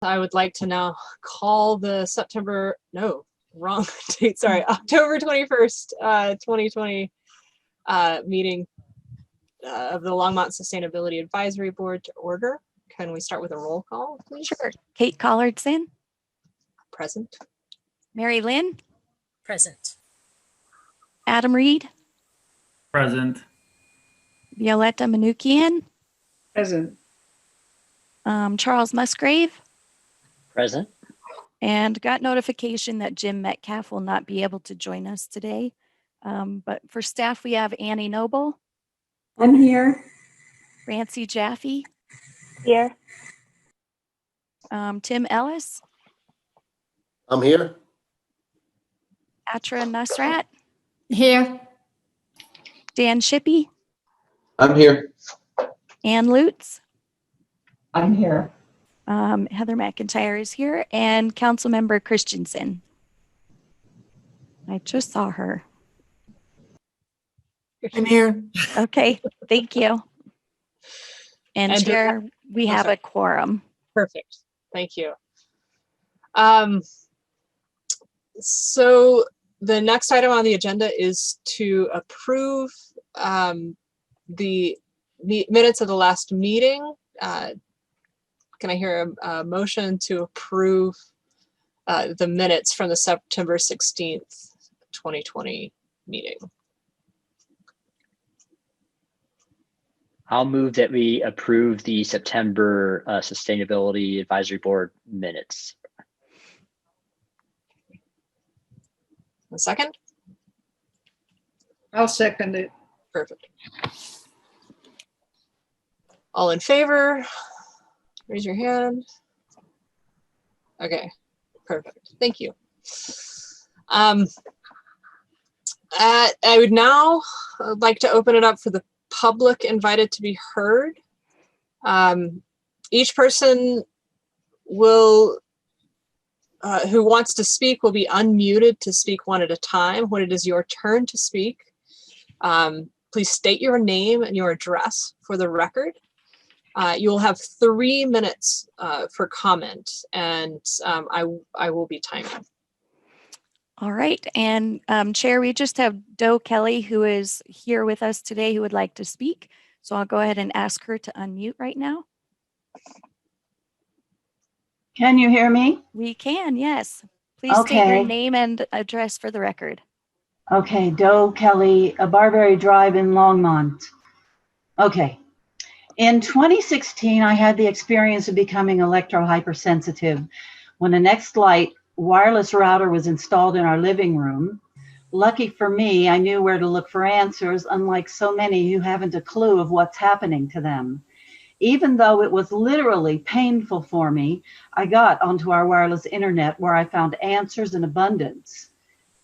I would like to now call the October 21st, 2020 meeting of the Longmont Sustainability Advisory Board to order. Can we start with a roll call, please? Sure. Kate Collardson. Present. Mary Lynn. Present. Adam Reed. Present. Violetta Manukian. Present. Charles Musgrave. Present. And got notification that Jim Metcalf will not be able to join us today. But for staff, we have Annie Noble. I'm here. Francie Jaffe. Here. Tim Ellis. I'm here. Atra Nusrat. Here. Dan Shippey. I'm here. Ann Lutz. I'm here. Heather McIntyre is here, and Councilmember Christensen. I just saw her. I'm here. Okay, thank you. And And Chair, we have sorry. a quorum. Perfect. Thank you. So the next item on the agenda is to approve the minutes of the last meeting. Can I hear a motion to approve the minutes from the September 16th, 2020 meeting? I'll move that we approve the September Sustainability Advisory Board minutes. A second? I'll second it. Perfect. All in favor? Raise your hand. Okay, perfect. Thank you. I would now like to open it up for the public invited to be heard. Each person will who wants to speak will be unmuted to speak one at a time. When it is your turn to speak, please state your name and your address for the record. You will have 3 minutes for comment, and I will be timing. All right, and Chair, we just have Doe Kelly, who is here with us today, who would like to speak. So I'll go ahead and ask her to unmute right now. Can you hear me? We can, yes. Please state your name and address for the record. Okay, Doe Kelly, Barberry Drive in Longmont. Okay. In 2016, I had the experience of becoming electro-hypersensitive when a Nextlight wireless router was installed in our living room. Lucky for me, I knew where to look for answers, unlike so many who haven't a clue of what's happening to them. Even though it was literally painful for me, I got onto our wireless internet where I found answers in abundance.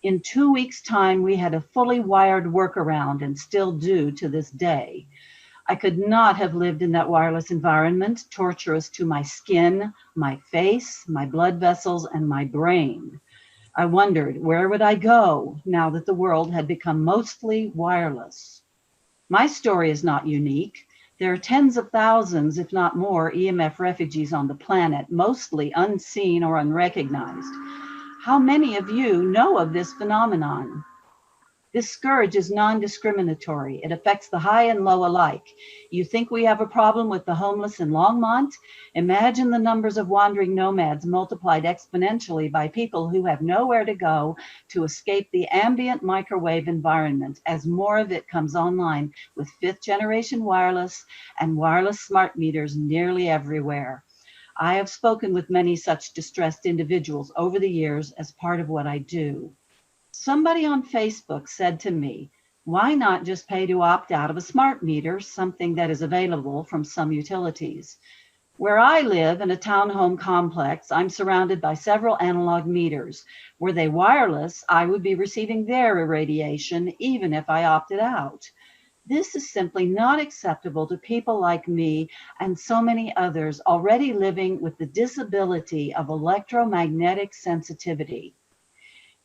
In 2 weeks' time, we had a fully wired workaround and still do to this day. I could not have lived in that wireless environment, torturous to my skin, my face, my blood vessels, and my brain. I wondered, where would I go now that the world had become mostly wireless? My story is not unique. There are tens of thousands, if not more, EMF refugees on the planet, mostly unseen or unrecognized. How many of you know of this phenomenon? This scourge is non-discriminatory. It affects the high and low alike. You think we have a problem with the homeless in Longmont? Imagine the numbers of wandering nomads multiplied exponentially by people who have nowhere to go to escape the ambient microwave environment as more of it comes online with 5th generation wireless and wireless smart meters nearly everywhere. I have spoken with many such distressed individuals over the years as part of what I do. Somebody on Facebook said to me, why not just pay to opt out of a smart meter, something that is available from some utilities? Where I live in a townhome complex, I'm surrounded by several analog meters. Were they wireless, I would be receiving their irradiation even if I opted out. This is simply not acceptable to people like me and so many others already living with the disability of electromagnetic sensitivity.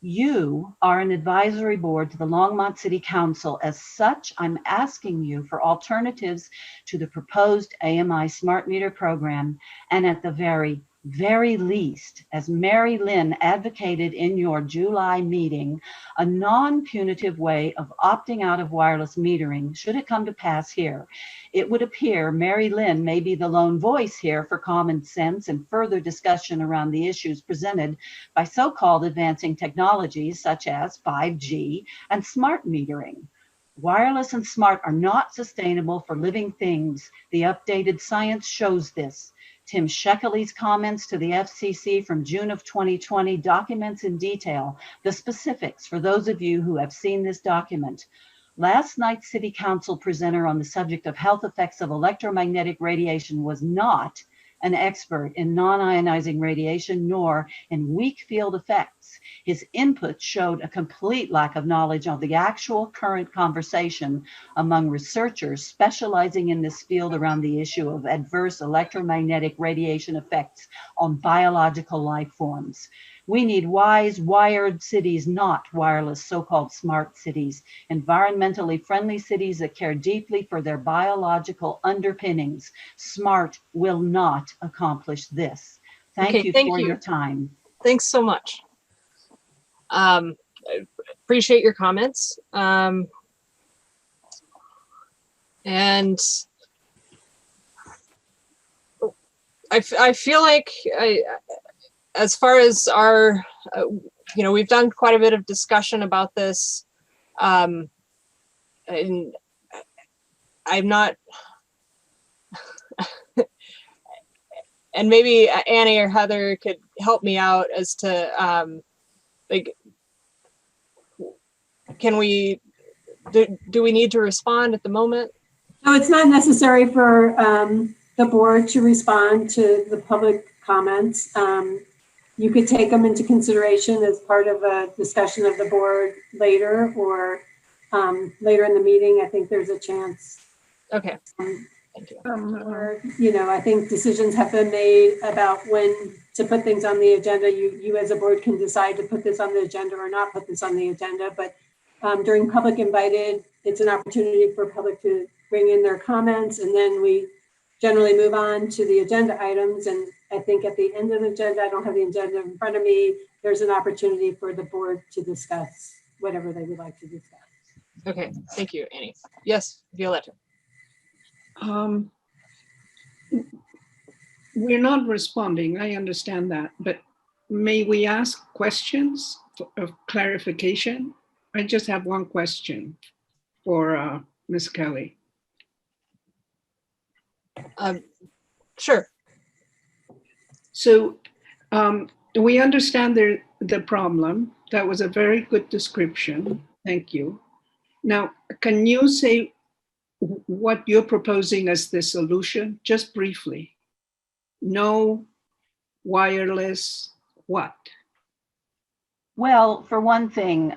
You are an advisory board to the Longmont City Council. As such, I'm asking you for alternatives to the proposed AMI smart meter program and at the very very least, as Mary Lynn advocated in your July meeting, a non-punitive way of opting out of wireless metering, should it come to pass here. It would appear Mary Lynn may be the lone voice here for common sense and further discussion around the issues presented by so-called advancing technologies such as 5G and smart metering. Wireless and smart are not sustainable for living things. The updated science shows this. Tim Sheckley's comments to the FCC from June of 2020 documents in detail the specifics for those of you who have seen this document. Last night's City Council presenter on the subject of health effects of electromagnetic radiation was not an expert in non-ionizing radiation nor in weak field effects. His input showed a complete lack of knowledge of the actual current conversation among researchers specializing in this field around the issue of adverse electromagnetic radiation effects on biological life forms. We need wise, wired cities, not wireless, so-called smart cities, environmentally friendly cities that care deeply for their biological underpinnings. Smart will not accomplish this. Thank you for your time. Thanks so much. I appreciate your comments. And I feel like as far as our, we've done quite a bit of discussion about this. And I'm not, and maybe Annie or Heather could help me out as to, can we, do we need to respond at the moment? No, it's not necessary for the board to respond to the public comments. You could take them into consideration as part of a discussion of the board later or later in the meeting. I think there's a chance. Okay. Thank you. Or, I think decisions have been made about when to put things on the agenda. You as a board can decide to put this on the agenda or not put this on the agenda. But during public invited, it's an opportunity for public to bring in their comments, and then we generally move on to the agenda items. And I think at the end of the agenda, I don't have the agenda in front of me, there's an opportunity for the board to discuss whatever they would like to discuss. Okay, thank you, Annie. Yes, Violetta. We're not responding, I understand that, but may we ask questions of clarification? I just have one question for Ms. Kelly. Sure. So we understand the problem. That was a very good description. Thank you. Now, can you say what you're proposing as the solution, just briefly? No wireless what? Well, for one thing,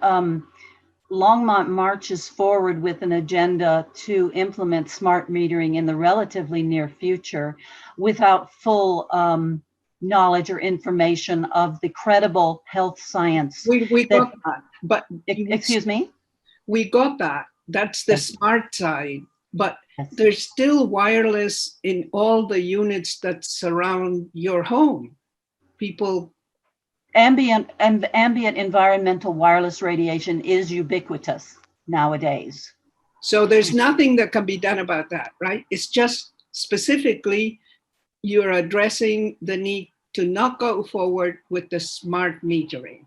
Longmont marches forward with an agenda to implement smart metering in the relatively near future without full knowledge or information of the credible health science. We got that, but excuse me? We got that. That's the smart side, but yes, there's still wireless in all the units that surround your home. People. Ambient environmental wireless radiation is ubiquitous nowadays. So there's nothing that can be done about that, right? It's just specifically you're addressing the need to not go forward with the smart metering.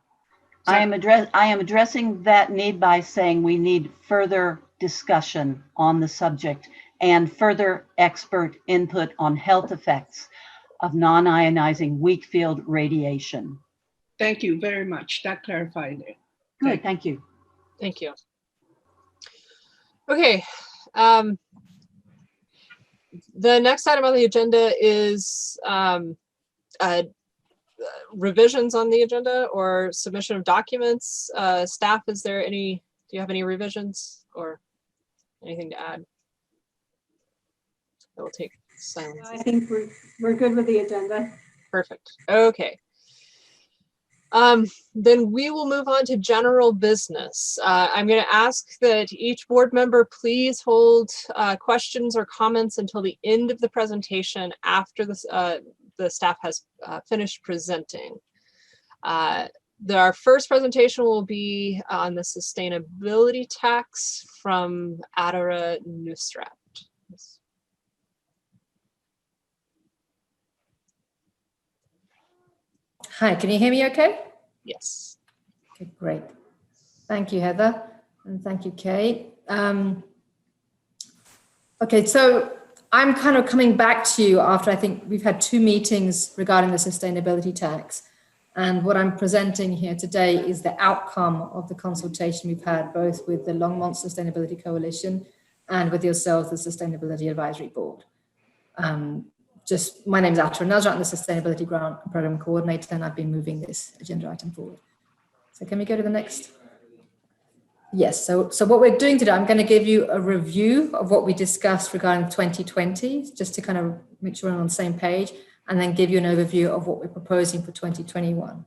I am addressing that need by saying we need further discussion on the subject and further expert input on health effects of non-ionizing weak field radiation. Thank you very much. That clarified it. Good, thank you. Thank you. Okay. The next item on the agenda is revisions on the agenda or submission of documents. Staff, do you have any revisions or anything to add? I will take silence. I think we're good with the agenda. Perfect. Okay. Then we will move on to general business. I'm going to ask that each board member please hold questions or comments until the end of the presentation after the the staff has finished presenting. Our first presentation will be on the sustainability tax from Adara Nusrat. Hi, can you hear me okay? Yes. Okay, great. Thank you, Heather. And thank you, Kate. Okay, so I'm kind of coming back to you after I think we've had 2 meetings regarding the sustainability tax. And what I'm presenting here today is the outcome of the consultation we've had both with the Longmont Sustainability Coalition and with yourselves, the Sustainability Advisory Board. My name is Atra Nazrat, I'm the Sustainability Grant Program Coordinator, and I've been moving this agenda item forward. So can we go to the next? Yes, so what we're doing today, I'm going to give you a review of what we discussed regarding 2020, just to kind of make sure we're on the same page, and then give you an overview of what we're proposing for 2021.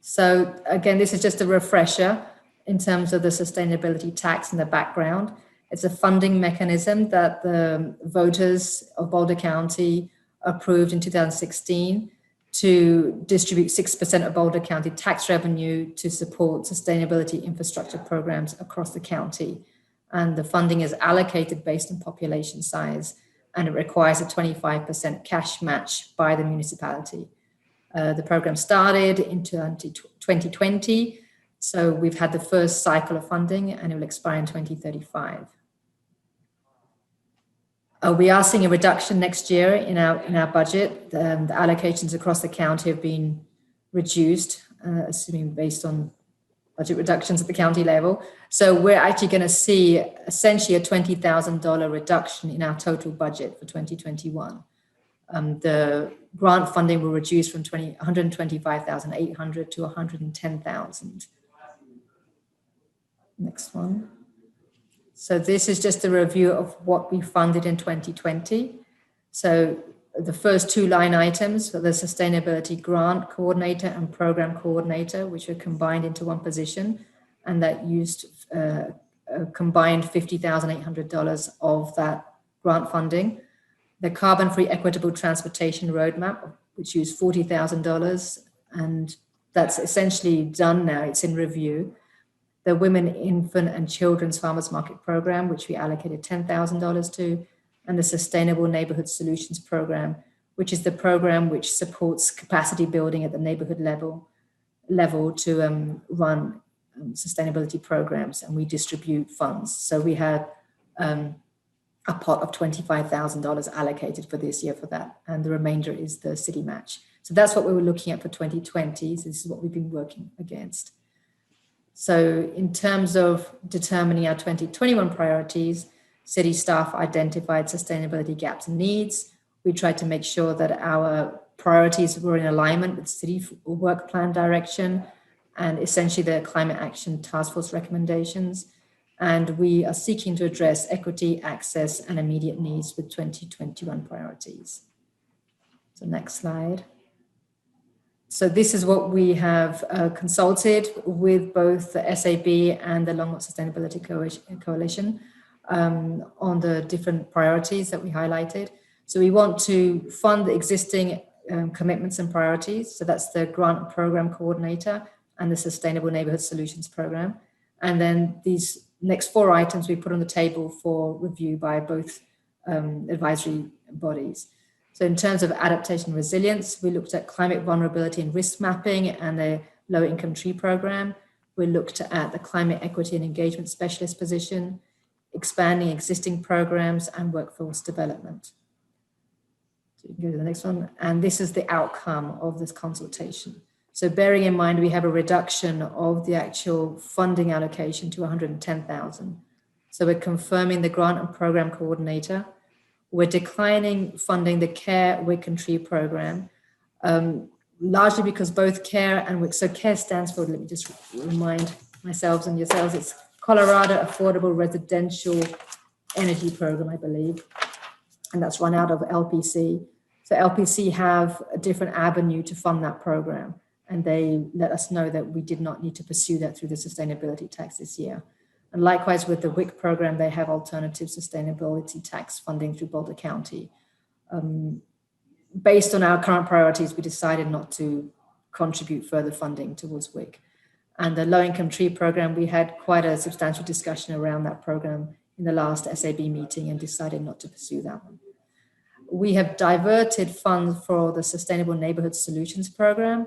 So again, this is just a refresher in terms of the sustainability tax and the background. It's a funding mechanism that the voters of Boulder County approved in 2016 to distribute 6% of Boulder County tax revenue to support sustainability infrastructure programs across the county. And the funding is allocated based on population size, and it requires a 25% cash match by the municipality. The program started in 2020, so we've had the first cycle of funding and it will expire in 2035. We are seeing a reduction next year in our budget. The allocations across the county have been reduced, assuming based on budget reductions at the county level. So we're actually going to see essentially a $20,000 reduction in our total budget for 2021. The grant funding will reduce from $125,800 to $110,000. Next one. So this is just a review of what we funded in 2020. So the first 2 line items for the Sustainability Grant Coordinator and Program Coordinator, which were combined into one position, and that used a combined $50,800 of that grant funding. The Carbon-Free Equitable Transportation Roadmap, which used $40,000, and that's essentially done now, it's in review. The Women, Infant and Children's Farmers Market Program, which we allocated $10,000 to, and the Sustainable Neighborhood Solutions Program, which is the program which supports capacity building at the neighborhood level to run sustainability programs, and we distribute funds. So we had a pot of $25,000 allocated for this year for that, and the remainder is the city match. So that's what we were looking at for 2020. So this is what we've been working against. So in terms of determining our 2021 priorities, city staff identified sustainability gaps and needs. We tried to make sure that our priorities were in alignment with city work plan direction and essentially the climate action task force recommendations. And we are seeking to address equity, access, and immediate needs with 2021 priorities. So next slide. So this is what we have consulted with both the SAB and the Longmont Sustainability Coalition on the different priorities that we highlighted. So we want to fund the existing commitments and priorities. So that's the Grant Program Coordinator and the Sustainable Neighborhood Solutions Program. And then these next 4 items we put on the table for review by both advisory bodies. So in terms of adaptation and resilience, we looked at climate vulnerability and risk mapping and the low income tree program. We looked at the climate equity and engagement specialist position, expanding existing programs and workforce development. So you can go to the next one. And this is the outcome of this consultation. So bearing in mind, we have a reduction of the actual funding allocation to $110,000. So we're confirming the grant and program coordinator. We're declining funding the CARE, WIC and TREE program, largely because both CARE and WIC, so CARE stands for, let me just remind myself and yourselves, it's Colorado Affordable Residential Energy Program, I believe, and that's run out of LPC. So LPC have a different avenue to fund that program, and they let us know that we did not need to pursue that through the sustainability tax this year. And likewise with the WIC program, they have alternative sustainability tax funding through Boulder County. based on our current priorities, we decided not to contribute further funding towards WIC. And the low-income tree program, we had quite a substantial discussion around that program in the last SAB meeting and decided not to pursue that one. We have diverted funds for the Sustainable Neighborhood Solutions program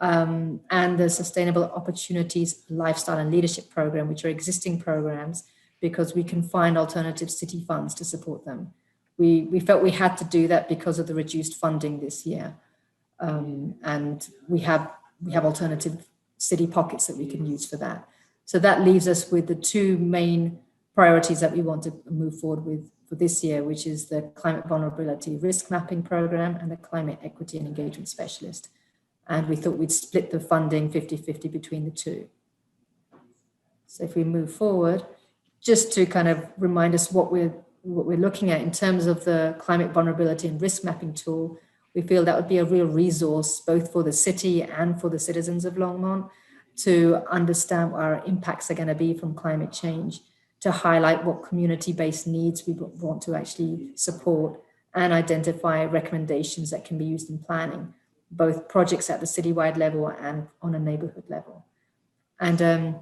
and the Sustainable Opportunities Lifestyle and Leadership program, which are existing programs, because we can find alternative city funds to support them. We felt we had to do that because of the reduced funding this year. And we have alternative city pockets that we can use for that. So that leaves us with the two main priorities that we want to move forward with for this year, which is the Climate Vulnerability Risk Mapping Program and the Climate Equity and Engagement Specialist. And we thought we'd split the funding 50-50 between the two. So if we move forward, just to kind of remind us what we're looking at in terms of the Climate Vulnerability and Risk Mapping tool, we feel that would be a real resource both for the city and for the citizens of Longmont to understand what our impacts are going to be from climate change, to highlight what community-based needs we want to actually support, and identify recommendations that can be used in planning, both projects at the citywide level and on a neighborhood level. And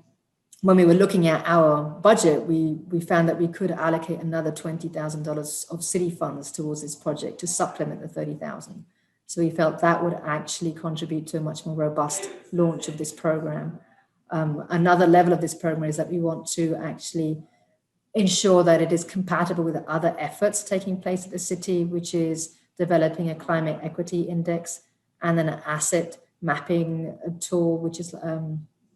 when we were looking at our budget, we found that we could allocate another $20,000 of city funds towards this project to supplement the $30,000. So we felt that would actually contribute to a much more robust launch of this program. Another level of this program is that we want to actually ensure that it is compatible with other efforts taking place at the city, which is developing a climate equity index and an asset mapping tool, which is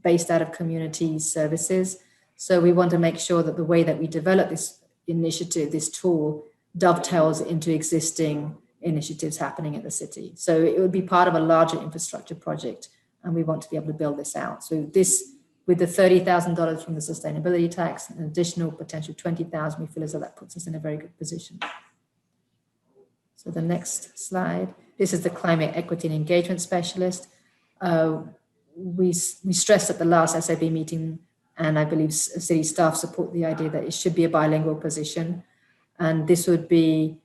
based out of community services. So we want to make sure that the way that we develop this initiative, this tool, dovetails into existing initiatives happening at the city. So it would be part of a larger infrastructure project, and we want to be able to build this out. So this, with the $30,000 from the sustainability tax, an additional potential $20,000, we feel as though that puts us in a very good position. So the next slide, this is the Climate Equity and Engagement Specialist. We stressed at the last SAB meeting, and I believe city staff support the idea that it should be a bilingual position. And this would be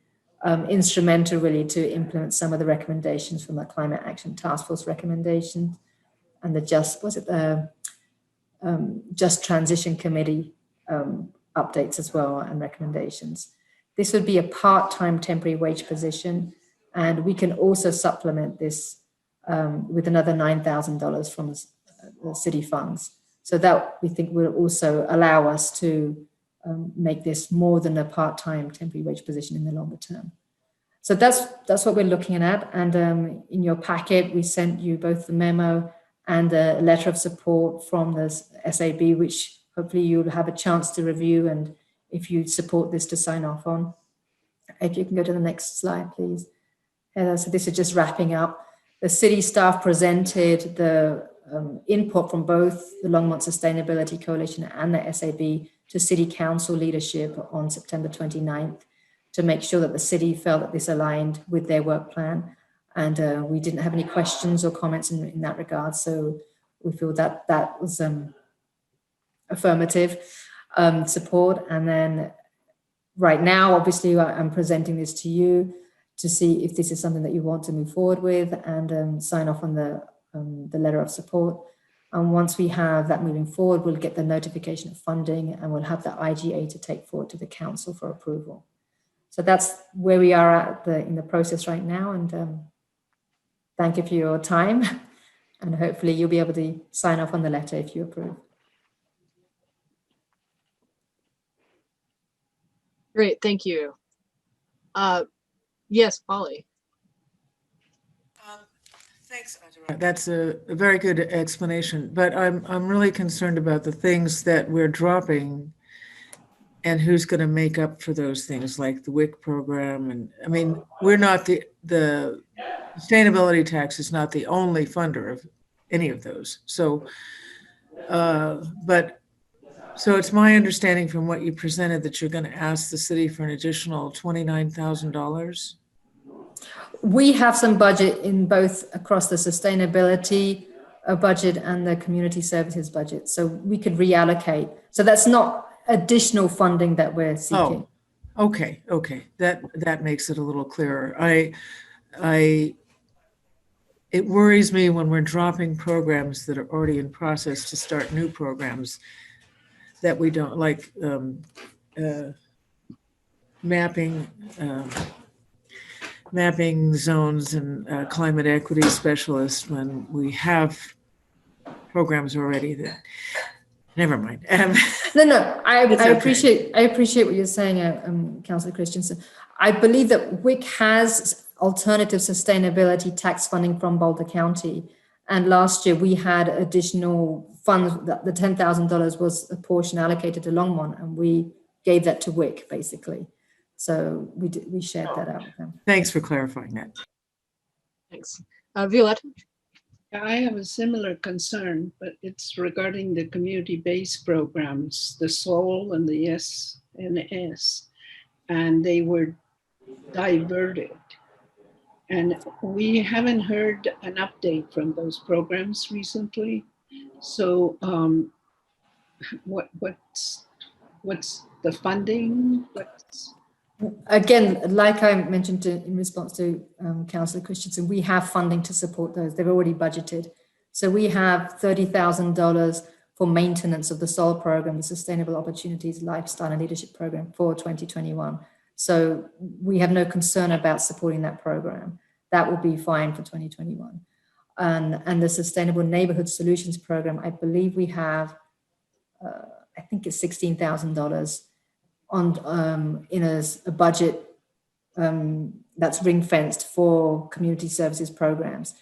instrumental really to implement some of the recommendations from the Climate Action Task Force recommendations and the Just Transition Committee updates as well and recommendations. This would be a part-time temporary wage position, and we can also supplement this with another $9,000 from the city funds. So that we think will also allow us to make this more than a part-time temporary wage position in the longer term. So that's what we're looking at. And in your packet, we sent you both the memo and a letter of support from the SAB, which hopefully you'll have a chance to review, and if you support this, to sign off on. If you can go to the next slide, please. So this is just wrapping up. The city staff presented the input from both the Longmont Sustainability Coalition and the SAB to City Council leadership on September 29th to make sure that the city felt that this aligned with their work plan. And we didn't have any questions or comments in that regard. So we feel that that was affirmative support. And then right now, obviously, I'm presenting this to you to see if this is something that you want to move forward with and sign off on the letter of support. And once we have that moving forward, we'll get the notification of funding and we'll have the IGA to take forward to the council for approval. So that's where we are at in the process right now. And thank you for your time. And hopefully you'll be able to sign off on the letter if you approve. Great, thank you. Yes, Polly. Thanks, Ajara. That's a very good explanation, but I'm really concerned about the things that we're dropping and who's going to make up for those things, like the WIC program. And I mean, we're not the sustainability tax is not the only funder of any of those. So, so it's my understanding from what you presented that you're going to ask the city for an additional $29,000. We have some budget in both across the sustainability budget and the community services budget. So we could reallocate. So that's not additional funding that we're seeking. Okay, that makes it a little clearer. It worries me when we're dropping programs that are already in process to start new programs that we don't like, mapping zones and climate equity specialists when we have programs already that, never mind. No, I It's okay. appreciate what you're saying, Councillor Christensen. I believe that WIC has alternative sustainability tax funding from Boulder County. And last year we had additional funds, the $10,000 was a portion allocated to Longmont, and we gave that to WIC basically. So we shared that out with them. Thanks for clarifying that. Thanks. Violetta? I have a similar concern, but it's regarding the community-based programs, the SOL and the SNS, and they were diverted. And we haven't heard an update from those programs recently. So what's the funding? Again, like I mentioned in response to Councillor Christensen, we have funding to support those. They've already budgeted. So we have $30,000 for maintenance of the SOL program, the Sustainable Opportunities Lifestyle and Leadership Program for 2021. So we have no concern about supporting that program. That will be fine for 2021. And the Sustainable Neighborhood Solutions Program, I believe we have, I think it's $16,000 on in a budget that's ring fenced for community services programs.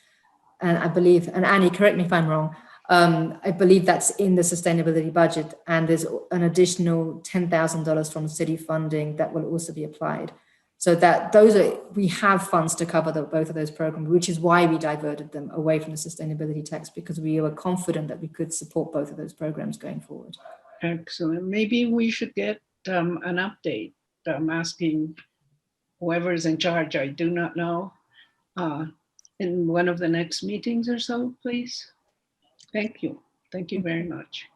And I believe, and Annie, correct me if I'm wrong, I believe that's in the sustainability budget, and there's an additional $10,000 from city funding that will also be applied. So that we have funds to cover both of those programs, which is why we diverted them away from the sustainability tax, because we were confident that we could support both of those programs going forward. Excellent. Maybe we should get an update. I'm asking whoever is in charge, I do not know, in one of the next meetings or so, please. Thank you. Thank you very much.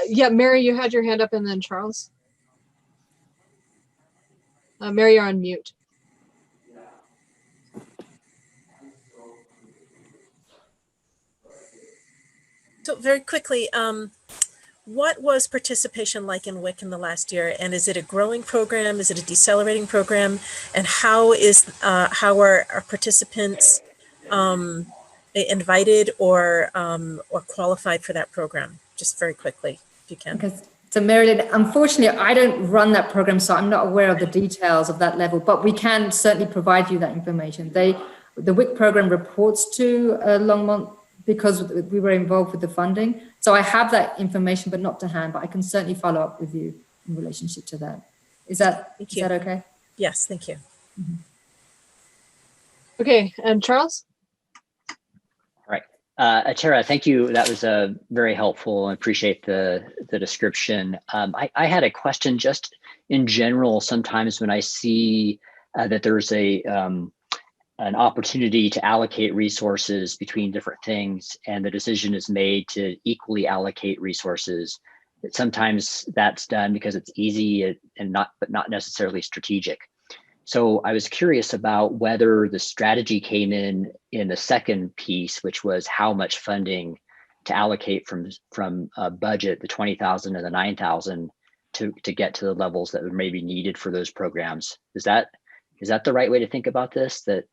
Yeah, Mary, you had your hand up, and then Charles. Mary, you're on mute. So very quickly, what was participation like in WIC in the last year? And is it a growing program? Is it a decelerating program? And how are our participants invited or qualified for that program? Just very quickly, if you can. Okay. So Marilyn, unfortunately, I don't run that program, so I'm not aware of the details of that level, but we can certainly provide you that information. The WIC program reports to Longmont because we were involved with the funding. So I have that information, but not to hand, but I can certainly follow up with you in relationship to that. Is that okay? Yes, thank you. Mm-hmm. Okay, and Charles? All right. Tara, thank you. That was very helpful. I appreciate the description. I had a question just in general. Sometimes when I see that there's an opportunity to allocate resources between different things, and the decision is made to equally allocate resources, that sometimes that's done because it's easy but not necessarily strategic. So I was curious about whether the strategy came in the second piece, which was how much funding to allocate from a budget, the 20,000 and the 9,000, to get to the levels that may be needed for those programs. Is that the right way to think about this? That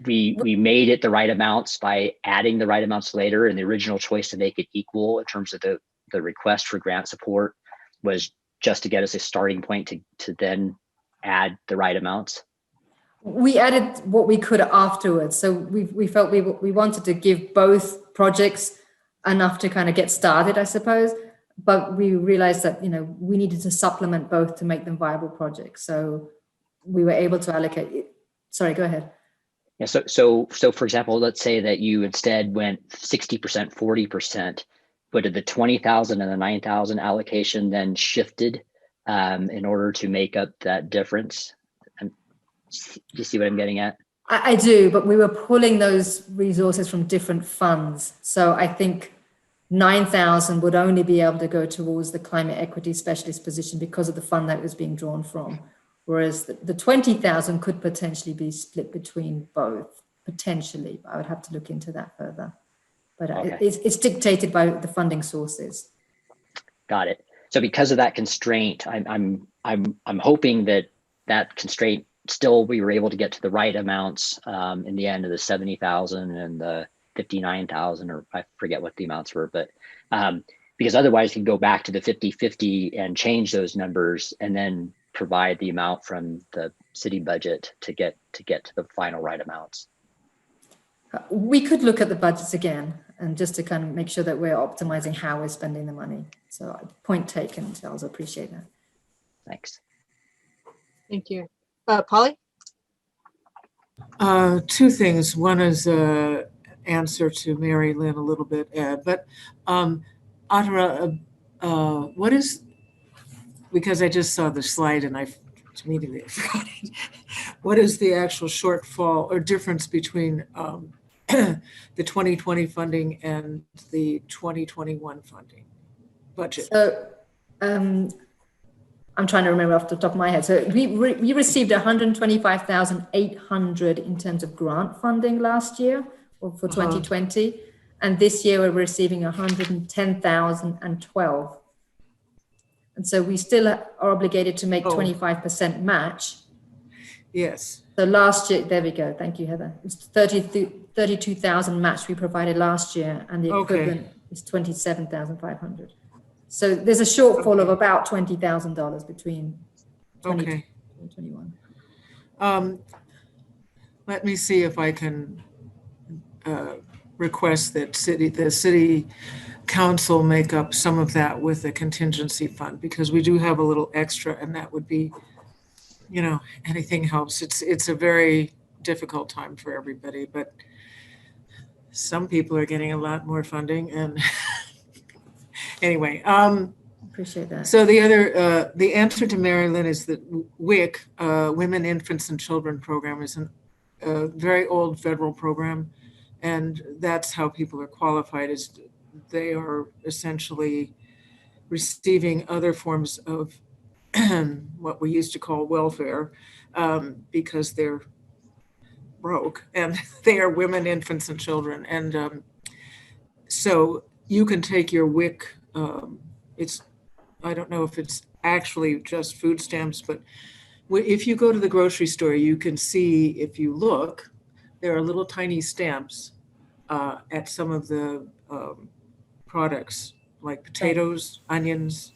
we made it the right amounts by adding the right amounts later, and the original choice to make it equal in terms of the request for grant support was just to get us a starting point to then add the right amounts? We added what we could afterwards. So we felt we wanted to give both projects enough to kind of get started, I suppose. But we realized that, we needed to supplement both to make them viable projects. So we were able to allocate it. Sorry, go ahead. Yeah, so for example, let's say that you instead went 60%, 40%, but did the 20,000 and the 9,000 allocation then shifted in order to make up that difference? Do you see what I'm getting at? I do, but we were pulling those resources from different funds. So I think 9,000 would only be able to go towards the climate equity specialist position because of the fund that was being drawn from. Whereas the 20,000 could potentially be split between both, potentially. I would have to look into that further. But Okay. it's dictated by the funding sources. Got it. So because of that constraint, I'm hoping that constraint still we were able to get to the right amounts in the end of the 70,000 and the 59,000, or I forget what the amounts were, but because otherwise you can go back to the 50-50 and change those numbers and then provide the amount from the city budget to get to the final right amounts. We could look at the budgets again and just to kind of make sure that we're optimizing how we're spending the money. So point taken, Charles, I appreciate that. Thanks. Thank you. Polly? Two things. One is answer to Mary Lynn a little bit, but Atara, what is, because I just saw the slide and I immediately forgot it. What is the actual shortfall or difference between the 2020 funding and the 2021 funding budget? So I'm trying to remember off the top of my head. So we received 125,800 in terms of grant funding last year for 2020. And this year we're receiving 110,012. And so we still are obligated to make 25% match. Yes. So last year, there we go. Thank you, Heather. It's 32,000 match we provided last year, and the equivalent is 27,500. So there's a shortfall of about $20,000 between 2020 and 2021. Let me see if I can request that the city council make up some of that with a contingency fund, because we do have a little extra, and that would be, you know, anything helps. It's a very difficult time for everybody, but some people are getting a lot more funding, and anyway, appreciate that. So the other, the answer to Mary Lynn is that WIC, Women, Infants, and Children program, is a very old federal program, and that's how people are qualified. Is they are essentially receiving other forms of what we used to call welfare because they're broke, and they are women, infants, and children. And so you can take your WIC, I don't know if it's actually just food stamps, but if you go to the grocery store, you can see, if you look, there are little tiny stamps at some of the products, like potatoes, onions.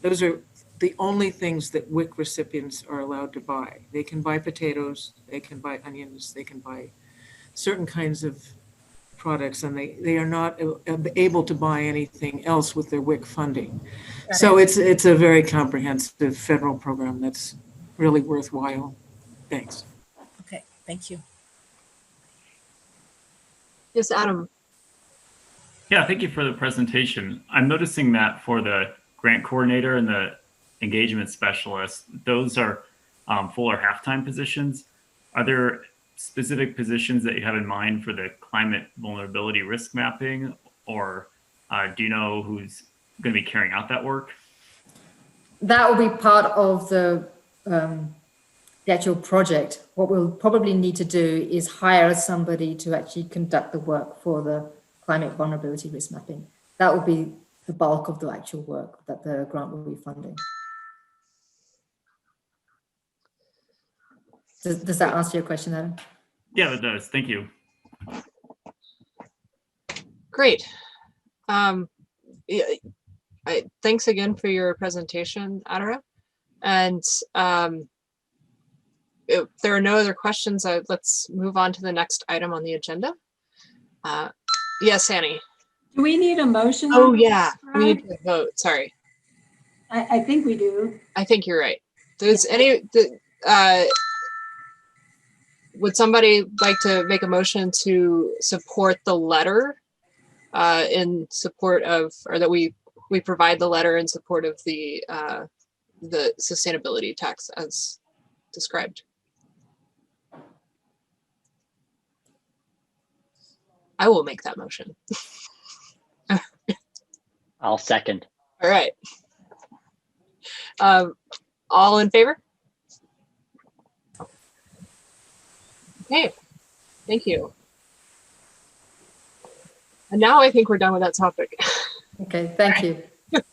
Those are the only things that WIC recipients are allowed to buy. They can buy potatoes, they can buy onions, they can buy certain kinds of products, and they are not able to buy anything else with their WIC funding. So it's a very comprehensive federal program that's really worthwhile. Thanks. Okay, thank you. Yes, Adam. Yeah, thank you for the presentation. I'm noticing that for the grant coordinator and the engagement specialist, those are full or half-time positions. Are there specific positions that you have in mind for the climate vulnerability risk mapping, or do you know who's going to be carrying out that work? That will be part of the actual project. What we'll probably need to do is hire somebody to actually conduct the work for the climate vulnerability risk mapping. That will be the bulk of the actual work that the grant will be funding. Does that answer your question, Adam? Yeah, it does. Thank you. Great. Thanks again for your presentation, Atara. And if there are no other questions, let's move on to the next item on the agenda. Yes, Annie. Do we need a motion? Oh, yeah, we need to vote. Sorry. I think we do. I think you're right. Does would somebody like to make a motion to support the letter in support of, or that we provide the letter in support of the sustainability tax as described? I will make that motion. I'll second. All right. All in favor? Okay, thank you. And now I think we're done with that topic. Okay, thank you.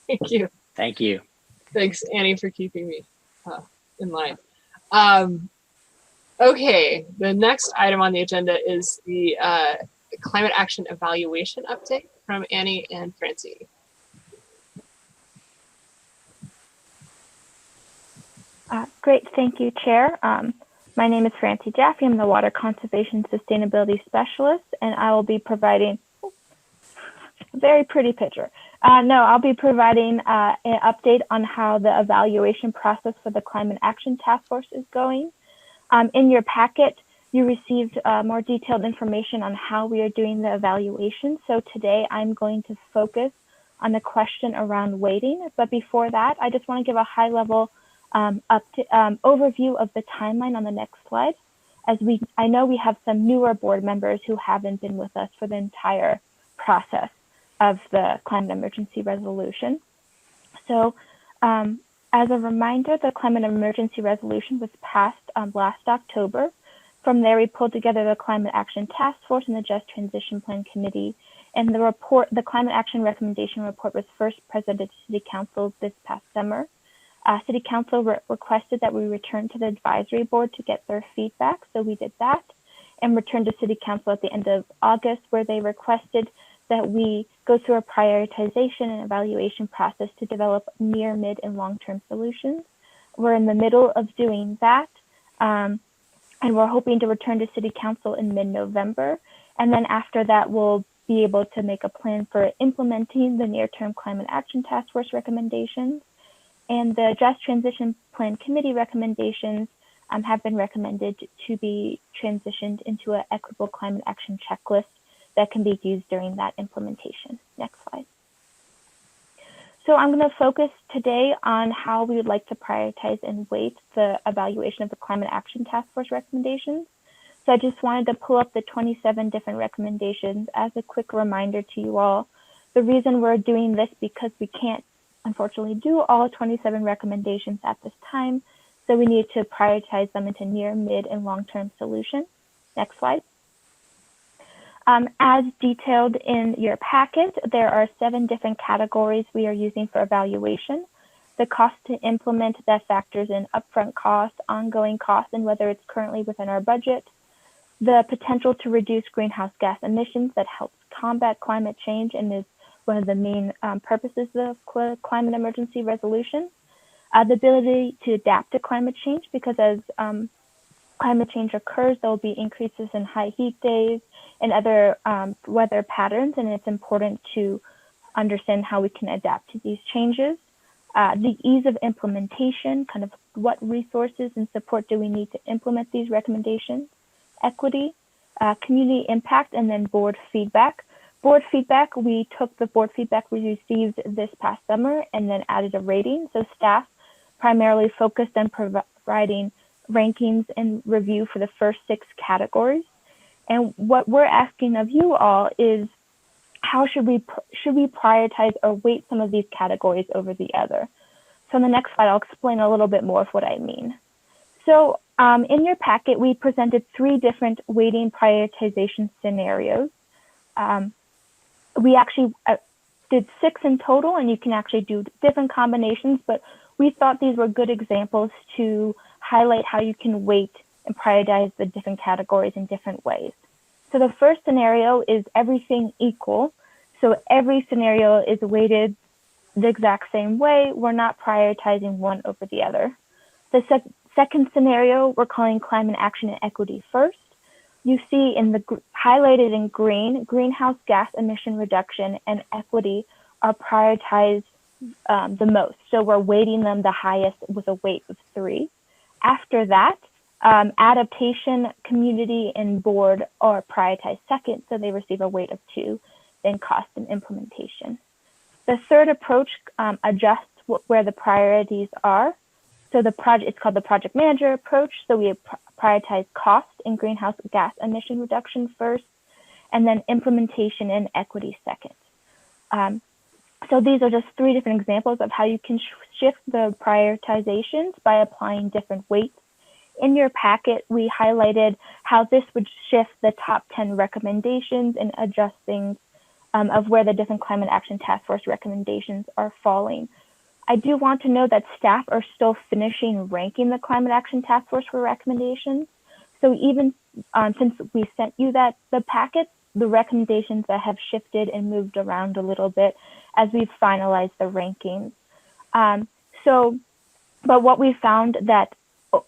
Thank you. Thank you. Thanks, Annie, for keeping me in line. Okay, the next item on the agenda is the climate action evaluation update from Annie and Francie. Great, thank you, Chair. My name is Francie Jaffe. I'm the Water Conservation Sustainability Specialist, and I will be providing a very pretty picture. I'll be providing an update on how the evaluation process for the Climate Action Task Force is going. In your packet, you received more detailed information on how we are doing the evaluation. So today I'm going to focus on the question around weighting. But before that, I just want to give a high level overview of the timeline on the next slide. I know we have some newer board members who haven't been with us for the entire process of the climate emergency resolution. So as a reminder, the climate emergency resolution was passed last October. From there, we pulled together the Climate Action Task Force and the Just Transition Plan Committee. And the Climate Action Recommendation Report was first presented to City Council this past summer. City Council requested that we return to the advisory board to get their feedback. So we did that and returned to City Council at the end of August, where they requested that we go through a prioritization and evaluation process to develop near, mid, and long-term solutions. We're in the middle of doing that, and we're hoping to return to City Council in mid-November. And then after that, we'll be able to make a plan for implementing the near-term Climate Action Task Force recommendations. And the Just Transition Plan Committee recommendations have been recommended to be transitioned into an equitable climate action checklist that can be used during that implementation. Next slide. So I'm going to focus today on how we would like to prioritize and weight the evaluation of the Climate Action Task Force recommendations. So I just wanted to pull up the 27 different recommendations as a quick reminder to you all. The reason we're doing this because we can't unfortunately do all 27 recommendations at this time. So we need to prioritize them into near, mid, and long-term solutions. Next slide. As detailed in your packet, there are 7 different categories we are using for evaluation. The cost to implement that factors in upfront costs, ongoing costs, and whether it's currently within our budget. The potential to reduce greenhouse gas emissions that helps combat climate change and is one of the main purposes of climate emergency resolution. The ability to adapt to climate change, because as climate change occurs, there will be increases in high heat days and other weather patterns, and it's important to understand how we can adapt to these changes. The ease of implementation, kind of what resources and support do we need to implement these recommendations, equity, community impact, and then board feedback. Board feedback, we took the board feedback we received this past summer and then added a rating. So staff primarily focused on providing rankings and review for the first 6 categories. And what we're asking of you all is how should we prioritize or weight some of these categories over the other? So on the next slide, I'll explain a little bit more of what I mean. So in your packet, we presented 3 different weighting prioritization scenarios. We actually did 6 in total, and you can actually do different combinations, but we thought these were good examples to highlight how you can weight and prioritize the different categories in different ways. So the first scenario is everything equal. So every scenario is weighted the exact same way. We're not prioritizing one over the other. The second scenario, we're calling climate action and equity first. You see in the highlighted in green, greenhouse gas emission reduction and equity are prioritized the most. So we're weighting them the highest with a weight of 3. After that, adaptation, community, and board are prioritized second, so they receive a weight of 2, then cost and implementation. The third approach adjusts where the priorities are. So it's called the project manager approach. So we prioritize cost and greenhouse gas emission reduction first, and then implementation and equity second. So these are just 3 different examples of how you can shift the prioritizations by applying different weights. In your packet, we highlighted how this would shift the top 10 recommendations and adjusting of where the different climate action task force recommendations are falling. I do want to know that staff are still finishing ranking the climate action task force for recommendations. So even since we sent you the packet, the recommendations that have shifted and moved around a little bit as we've finalized the rankings. But what we found that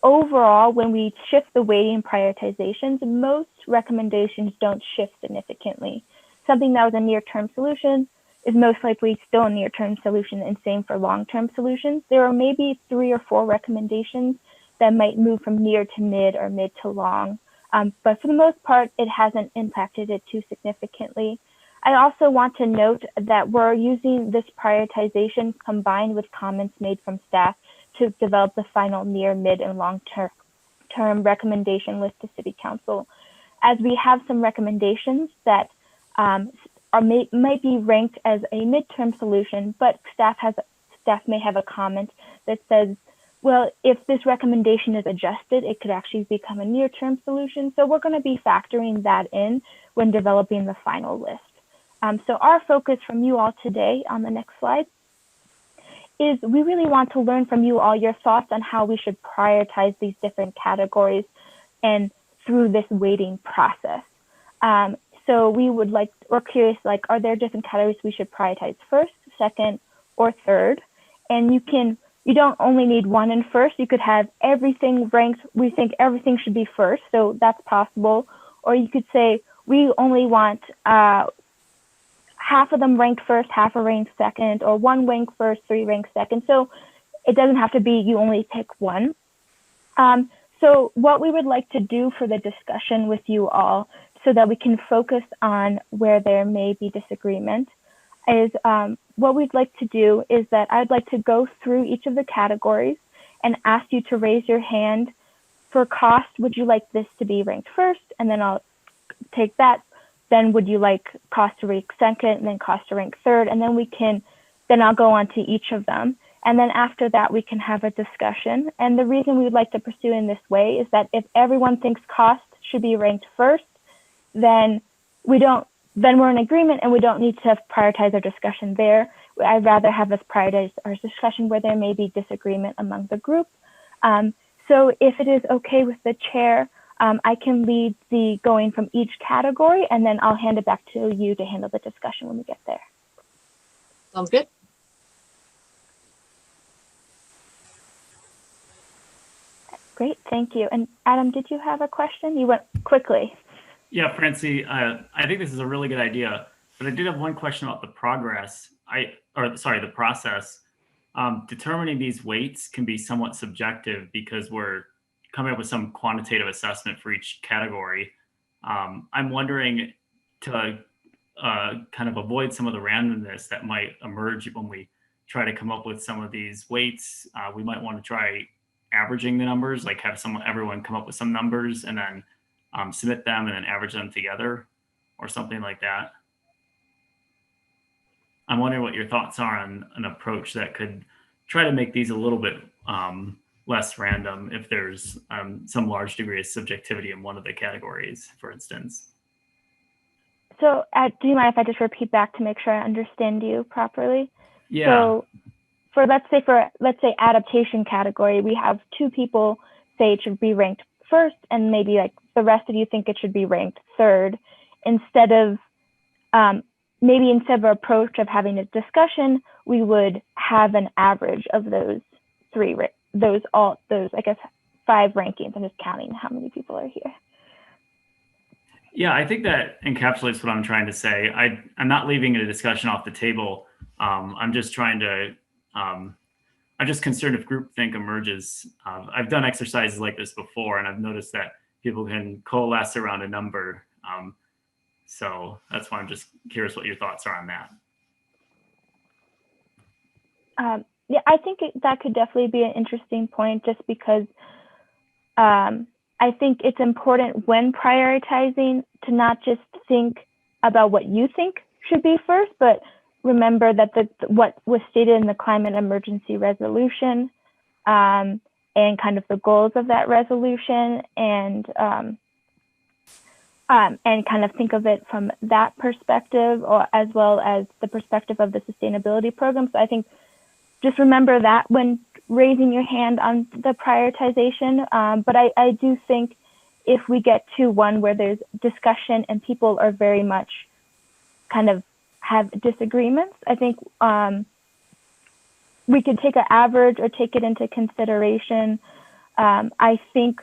overall, when we shift the weighting prioritizations, most recommendations don't shift significantly. Something that was a near-term solution is most likely still a near-term solution, and same for long-term solutions. There are maybe 3 or 4 recommendations that might move from near to mid or mid to long. But for the most part, it hasn't impacted it too significantly. I also want to note that we're using this prioritization combined with comments made from staff to develop the final near, mid, and long-term recommendation list to City Council. As we have some recommendations that might be ranked as a midterm solution, but staff may have a comment that says, well, if this recommendation is adjusted, it could actually become a near-term solution. So we're going to be factoring that in when developing the final list. So our focus from you all today on the next slide is we really want to learn from you all your thoughts on how we should prioritize these different categories and through this weighting process. So we're curious, are there different categories we should prioritize first, second, or third? And you don't only need one in first, you could have everything ranked, we think everything should be first, so that's possible. Or you could say, we only want half of them ranked first, half are ranked second, or 1 ranked first, 3 ranked second. So it doesn't have to be you only pick one. So what we would like to do for the discussion with you all, so that we can focus on where there may be disagreement, is what we'd like to do is that I'd like to go through each of the categories and ask you to raise your hand. For cost, would you like this to be ranked first? And then I'll take that. Then would you like cost to rank second, and then cost to rank third? And then I'll go on to each of them. And then after that, we can have a discussion. And the reason we would like to pursue in this way is that if everyone thinks cost should be ranked first, then we're in agreement and we don't need to prioritize our discussion there. I'd rather have us prioritize our discussion where there may be disagreement among the group. So if it is okay with the chair, I can lead the going from each category, and then I'll hand it back to you to handle the discussion when we get there. Sounds good. Great, thank you. And Adam, did you have a question? You went quickly. Yeah, Francie, I think this is a really good idea, but I did have one question about the process. Determining these weights can be somewhat subjective because we're coming up with some quantitative assessment for each category. I'm wondering, to kind of avoid some of the randomness that might emerge when we try to come up with some of these weights, we might want to try averaging the numbers, like have everyone come up with some numbers and then submit them and then average them together or something like that. I'm wondering what your thoughts are on an approach that could try to make these a little bit less random if there's some large degree of subjectivity in one of the categories, for instance. So do you mind if I just repeat back to make sure I understand you properly? Yeah. So let's say adaptation category, we have 2 people say it should be ranked first, and maybe like the rest of you think it should be ranked third, instead of an approach of having a discussion, we would have an average of those 5 rankings. I'm just counting how many people are here. Yeah, I think that encapsulates what I'm trying to say. I'm not leaving a discussion off the table. I'm just I'm just concerned if groupthink emerges. I've done exercises like this before, and I've noticed that people can coalesce around a number. So that's why I'm just curious what your thoughts are on that. Yeah, I think that could definitely be an interesting point, just because I think it's important when prioritizing to not just think about what you think should be first, but remember that what was stated in the climate emergency resolution and kind of the goals of that resolution, and kind of think of it from that perspective, or as well as the perspective of the sustainability program. So I think just remember that when raising your hand on the prioritization. But I do think if we get to one where there's discussion and people are very much kind of have disagreements, I think we could take an average or take it into consideration. I think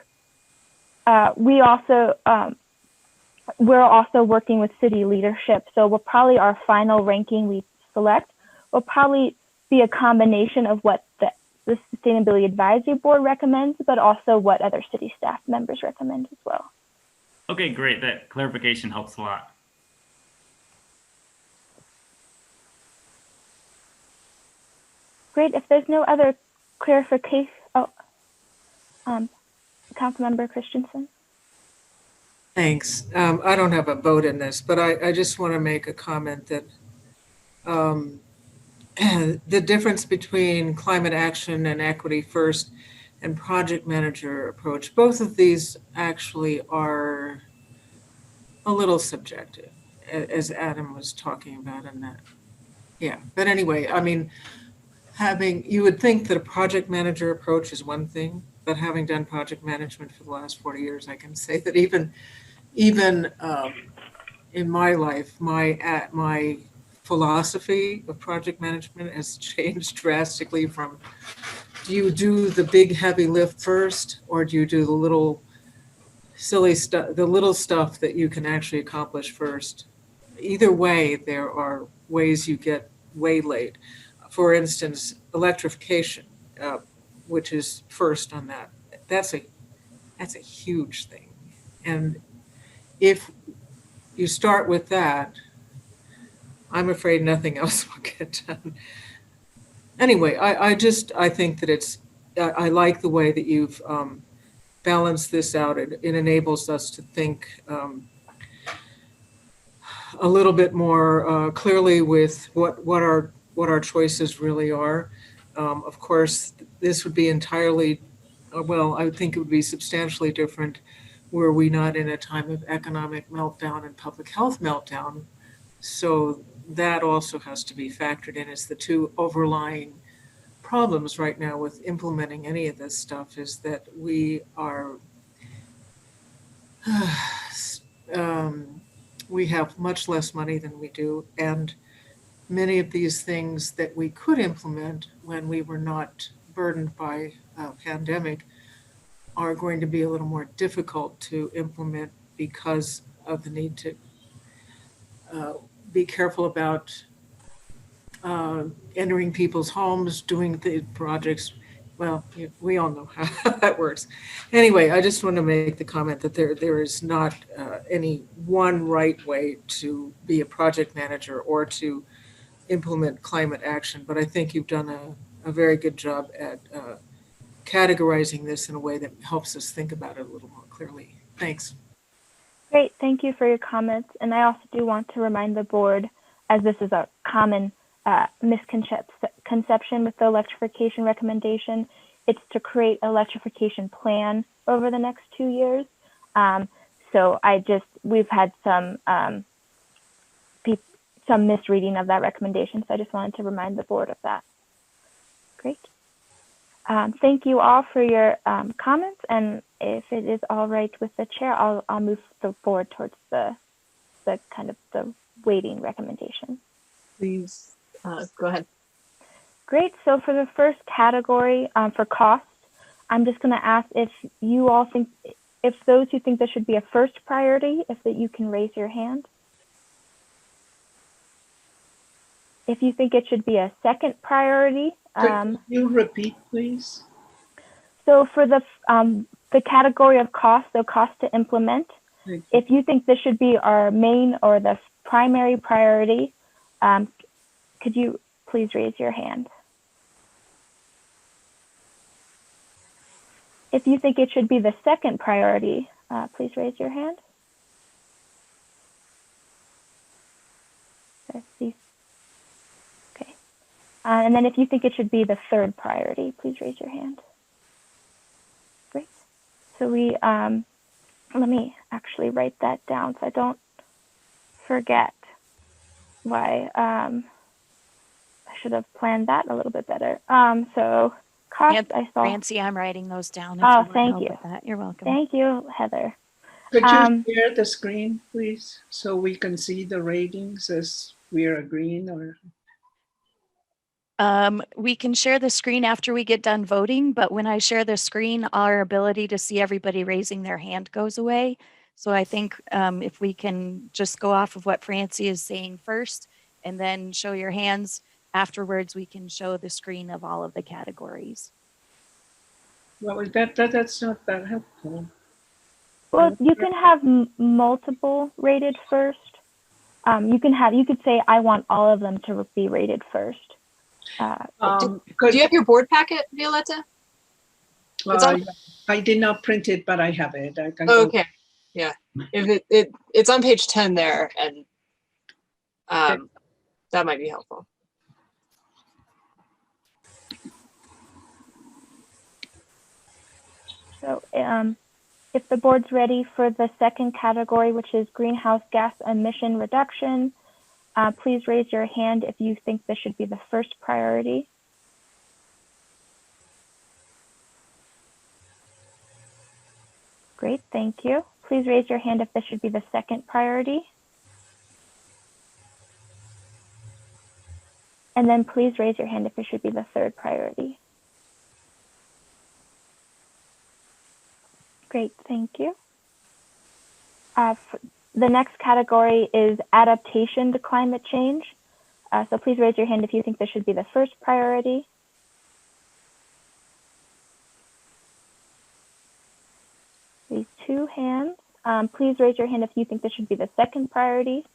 we're also working with city leadership. So we'll probably, our final ranking we select will probably be a combination of what the Sustainability Advisory Board recommends, but also what other city staff members recommend as well. Okay, great. That clarification helps a lot. Great. If there's no other clarification, Councilmember Christensen. Thanks. I don't have a vote in this, but I just want to make a comment that the difference between climate action and equity first and project manager approach, both of these actually are a little subjective, as Adam was talking about in that. Yeah, but anyway, I mean, you would think that a project manager approach is one thing, but having done project management for the last 40 years, I can say that even in my life, my philosophy of project management has changed drastically from, do you do the big heavy lift first, or do you do the little silly stuff, the little stuff that you can actually accomplish first? Either way, there are ways you get waylaid. For instance, electrification, which is first on that. That's a huge thing. And if you start with that, I'm afraid nothing else will get done. Anyway, I think that I like the way that you've balanced this out. It enables us to think a little bit more clearly with what our choices really are. Of course, this would be entirely, well, I would think it would be substantially different were we not in a time of economic meltdown and public health meltdown. So that also has to be factored in as the two overlying problems right now with implementing any of this stuff, is that we are, we have much less money than we do. And many of these things that we could implement when we were not burdened by a pandemic are going to be a little more difficult to implement because of the need to be careful about entering people's homes, doing the projects. Well, we all know how that works. Anyway, I just want to make the comment that there is not any one right way to be a project manager or to implement climate action, but I think you've done a very good job at categorizing this in a way that helps us think about it a little more clearly. Thanks. Great, thank you for your comments. And I also do want to remind the board, as this is a common misconception with the electrification recommendation, it's to create an electrification plan over the next 2 years. So we've had some misreading of that recommendation. So I just wanted to remind the board of that. Great. Thank you all for your comments. And if it is all right with the chair, I'll move forward towards the kind of the weighting recommendation. Please go ahead. Great. So for the first category for cost, I'm just going to ask if you all think, if those who think this should be a first priority, if that you can raise your hand. If you think it should be a second priority. Could you repeat, please? So for the category of cost, so cost to implement, if you think this should be our main or the primary priority, could you please raise your hand? If you think it should be the second priority, please raise your hand. And then if you think it should be the third priority, please raise your hand. Great. So we, let me actually write that down so I don't forget why. I should have planned that a little bit better. So cost, I saw. Nancy, I'm writing those down. If Oh, you want thank help you. with that. You're welcome. Thank you, Heather. Could you share the screen, please, so we can see the ratings as we are agreeing? Or We can share the screen after we get done voting, but when I share the screen, our ability to see everybody raising their hand goes away. So I think if we can just go off of what Francie is saying first and then show your hands, afterwards we can show the screen of all of the categories. well, that's not that helpful. Well, you can have multiple rated first. You could say, I want all of them to be rated first. Do you have your board packet, Violetta? I did not print it, but I have it. I can okay. Yeah. If it's on page 10 there, and that might be helpful. So if the board's ready for the second category, which is greenhouse gas emission reduction, please raise your hand if you think this should be the first priority. Great, thank you. Please raise your hand if this should be the second priority. And then please raise your hand if it should be the third priority. Great, thank you. The next category is adaptation to climate change. So please raise your hand if you think this should be the first priority. These 2 hands. Please raise your hand if you think this should be the second priority.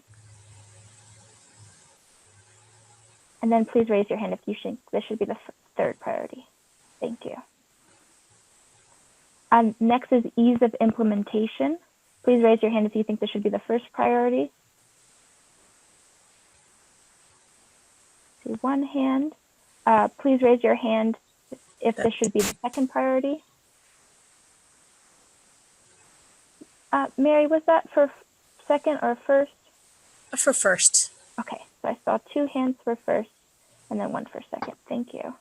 And then please raise your hand if you think this should be the third priority. Thank you. Next is ease of implementation. Please raise your hand if you think this should be the first priority. See 1 hand. Please raise your hand if this should be the second priority. Mary, was that for second or first? For first. Okay, so I saw 2 hands for first and then 1 for second. Thank you.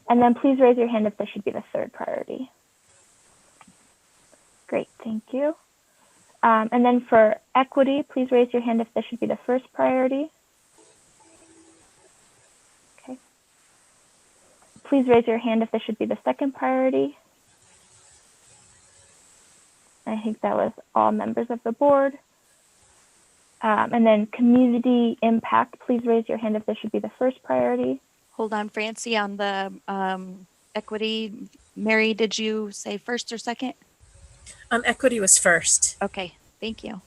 And then please raise your hand if this should be the third priority. Great, thank you. And then for equity, please raise your hand if this should be the first priority. Okay. Please raise your hand if this should be the second priority. I think that was all members of the board. And then community impact, please raise your hand if this should be the first priority. Hold on, Francie, on the equity. Mary, did you say first or second? Equity was first. Okay, thank you.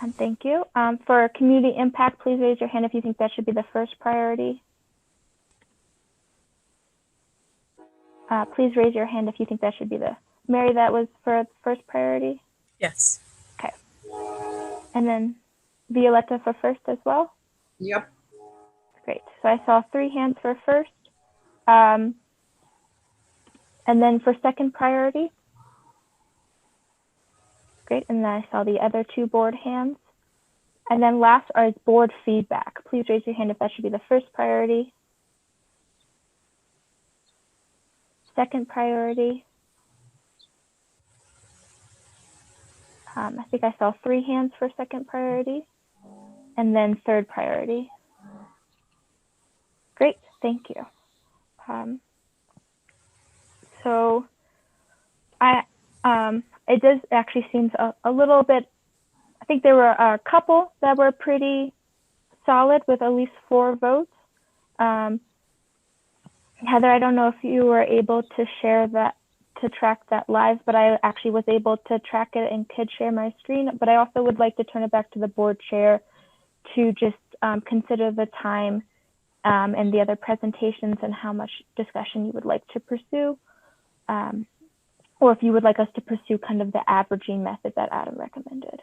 And thank you. For community impact, please raise your hand if you think that should be the first priority. Please raise your hand if you think that should be the, Mary, that was for first priority? Yes. Okay. And then Violetta for first as well? Yep. Great. So I saw 3 hands for first. And then for second priority? Great. And then I saw the other 2 board hands. And then last is board feedback. Please raise your hand if that should be the first priority. Second priority. I think I saw 3 hands for second priority. And then third priority. Great, thank you. So it does actually seem a little bit, I think there were a couple that were pretty solid with at least 4 votes. Heather, I don't know if you were able to share that, to track that live, but I actually was able to track it and could share my screen. But I also would like to turn it back to the board chair to just consider the time and the other presentations and how much discussion you would like to pursue. Or if you would like us to pursue kind of the averaging method that Adam recommended.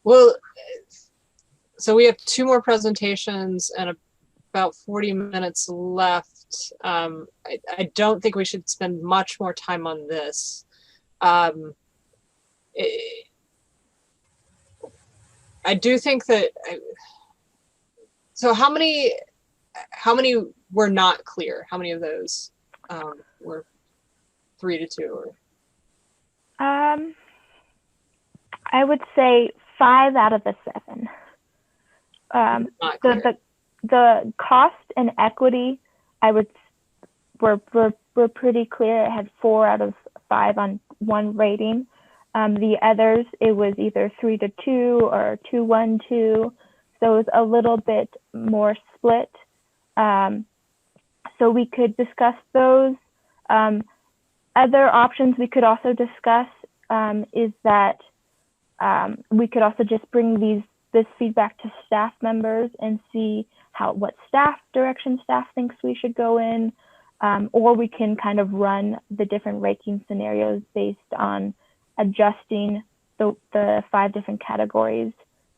Well, so we have 2 more presentations and about 40 minutes left. I don't think we should spend much more time on this. I do think that, so how many were not clear? How many of those were 3 to 2? Or? I would say 5 out of the 7. The cost and equity, were pretty clear. It had 4 out of 5 on one rating. The others, it was either 3 to 2 or 2, 1, 2. So it was a little bit more split. So we could discuss those. Other options we could also discuss is that we could also just bring this feedback to staff members and see what direction staff thinks we should go in, or we can kind of run the different ranking scenarios based on adjusting the 5 different categories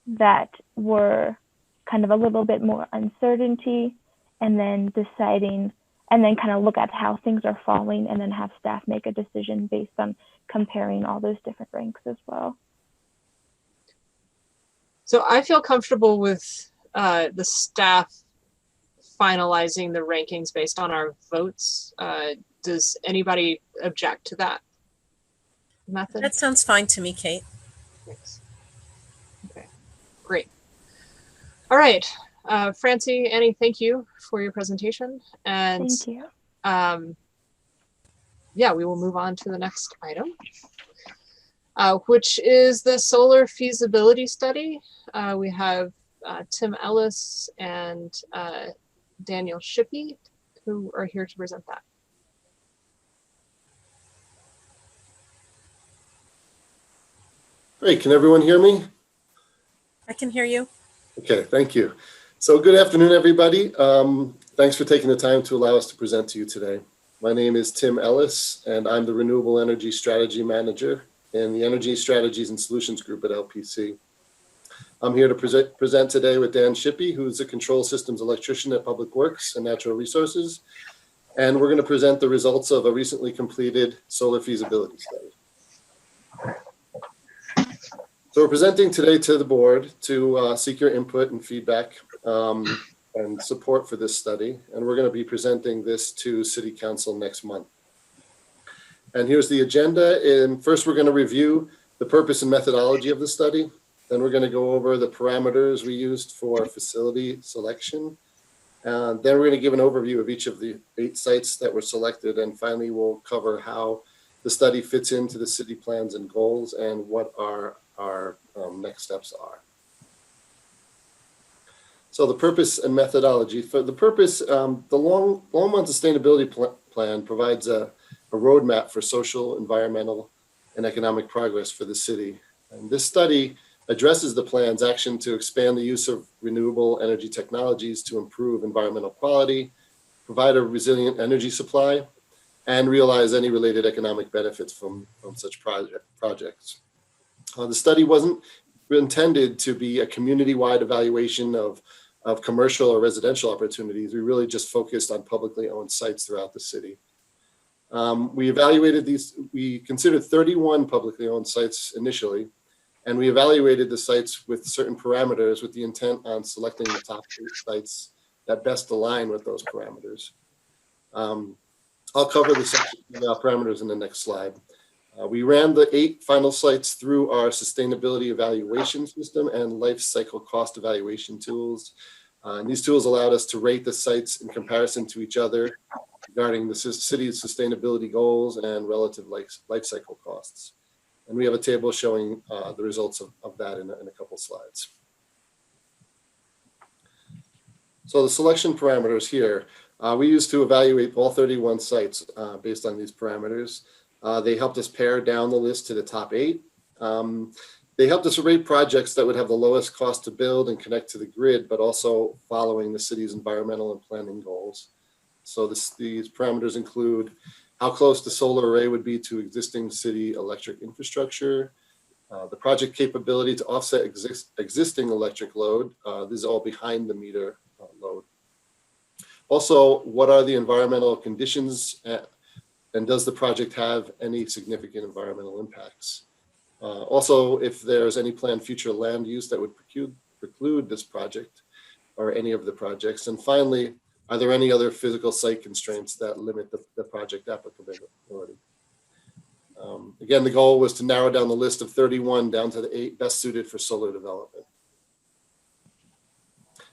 that were kind of a little bit more uncertainty, and then deciding, and then kind of look at how things are falling, and then have staff make a decision based on comparing all those different ranks as well. So I feel comfortable with the staff finalizing the rankings based on our votes. Does anybody object to that method? That sounds fine to me, Kate. Thanks. Okay, great. All right, Francie, Annie, thank you for your presentation. And thank you. Yeah, we will move on to the next item, which is the solar feasibility study. We have Tim Ellis and Daniel Shippey, who are here to present that. Great, can everyone hear me? I can hear you. Okay, thank you. So good afternoon, everybody. Thanks for taking the time to allow us to present to you today. My name is Tim Ellis, and I'm the Renewable Energy Strategy Manager in the Energy Strategies and Solutions Group at LPC. I'm here to present today with Dan Shippey, who's a control systems electrician at Public Works and Natural Resources. And we're going to present the results of a recently completed solar feasibility study. So we're presenting today to the board to seek your input and feedback and support for this study. And we're going to be presenting this to City Council next month. And here's the agenda. And first, we're going to review the purpose and methodology of the study. Then we're going to go over the parameters we used for facility selection. Then we're going to give an overview of each of the 8 sites that were selected. And finally, we'll cover how the study fits into the city plans and goals and what our next steps are. So the purpose and methodology. For the purpose, the Longmont Sustainability Plan provides a roadmap for social, environmental, and economic progress for the city. And this study addresses the plan's action to expand the use of renewable energy technologies to improve environmental quality, provide a resilient energy supply, and realize any related economic benefits from such projects. The study wasn't intended to be a community-wide evaluation of commercial or residential opportunities. We really just focused on publicly owned sites throughout the city. We evaluated these, we considered 31 publicly owned sites initially, and we evaluated the sites with certain parameters with the intent on selecting the top 8 sites that best align with those parameters. I'll cover the section parameters in the next slide. We ran the 8 final sites through our sustainability evaluation system and life cycle cost evaluation tools. And these tools allowed us to rate the sites in comparison to each other regarding the city's sustainability goals and relative life cycle costs. And we have a table showing the results of that in a couple slides. So the selection parameters here, we used to evaluate all 31 sites based on these parameters. They helped us pare down the list to the top 8. They helped us rate projects that would have the lowest cost to build and connect to the grid, but also following the city's environmental and planning goals. So these parameters include how close the solar array would be to existing city electric infrastructure, The project capability to offset existing electric load. This is all behind the meter load. Also, what are the environmental conditions and does the project have any significant environmental impacts? Also, if there's any planned future land use that would preclude this project or any of the projects. And finally, are there any other physical site constraints that limit the project applicability? Again, the goal was to narrow down the list of 31 down to the 8 best suited for solar development.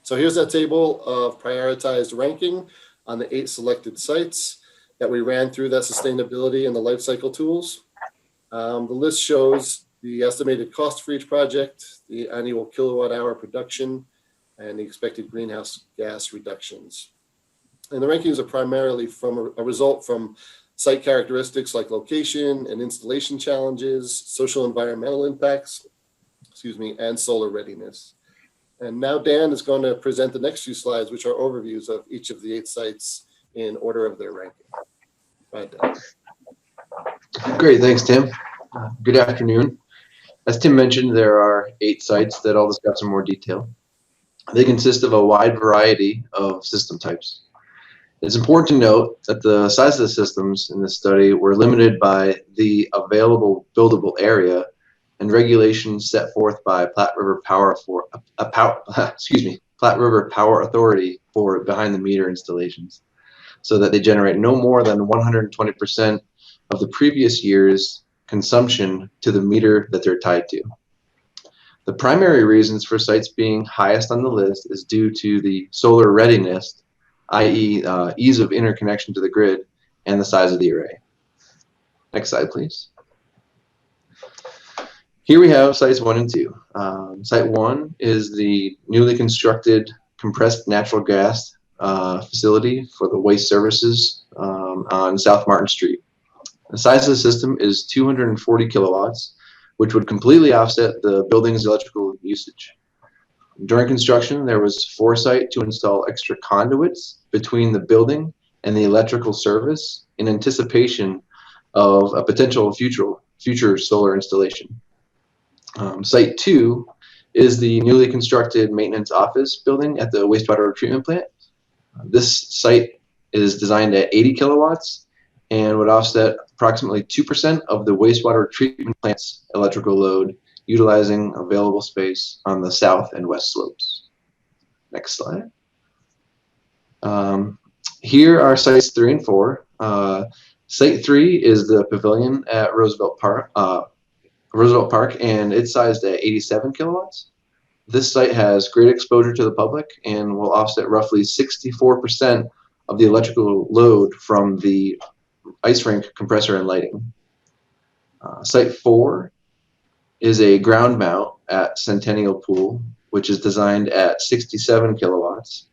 So here's that table of prioritized ranking on the 8 selected sites that we ran through that sustainability and the life cycle tools. The list shows the estimated cost for each project, the annual kilowatt hour production, and the expected greenhouse gas reductions. And the rankings are primarily from a result from site characteristics like location and installation challenges, social environmental impacts, and solar readiness. And now Dan is going to present the next few slides, which are overviews of each of the 8 sites in order of their ranking. Right, Dan. Great, thanks, Tim. Good afternoon. As Tim mentioned, there are 8 sites that I'll discuss in more detail. They consist of a wide variety of system types. It's important to note that the size of the systems in this study were limited by the available buildable area and regulations set forth by Platte River Power Authority for behind the meter installations, so that they generate no more than 120% of the previous year's consumption to the meter that they're tied to. The primary reasons for sites being highest on the list is due to the solar readiness, i.e. Ease of interconnection to the grid, and the size of the array. Next slide, please. Here we have sites 1 and 2. Site 1 is the newly constructed compressed natural gas facility for the waste services on South Martin Street. The size of the system is 240 kilowatts, which would completely offset the building's electrical usage. During construction, there was foresight to install extra conduits between the building and the electrical service in anticipation of a potential future solar installation. Site 2 is the newly constructed maintenance office building at the wastewater treatment plant. This site is designed at 80 kilowatts and would offset approximately 2% of the wastewater treatment plant's electrical load, utilizing available space on the south and west slopes. Next slide. Here are sites 3 and 4. Site 3 is the pavilion at Roosevelt Park, and it's sized at 87 kilowatts. This site has great exposure to the public and will offset roughly 64% of the electrical load from the ice rink compressor and lighting. Site 4 is a ground mount at Centennial Pool, which is designed at 67 kilowatts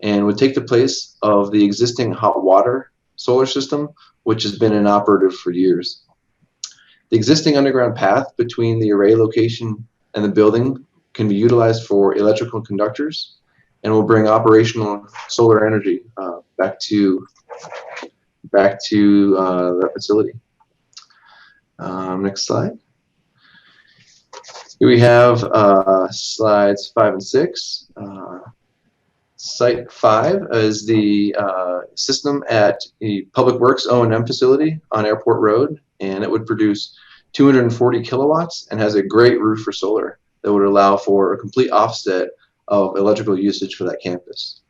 and would take the place of the existing hot water solar system, which has been inoperative for years. The existing underground path between the array location and the building can be utilized for electrical conductors and will bring operational solar energy back to the facility. Next slide. Here we have slides 5 and 6. Site 5 is the system at the Public Works O&M facility on Airport Road, and it would produce 240 kilowatts and has a great roof for solar that would allow for a complete offset of electrical usage for that campus.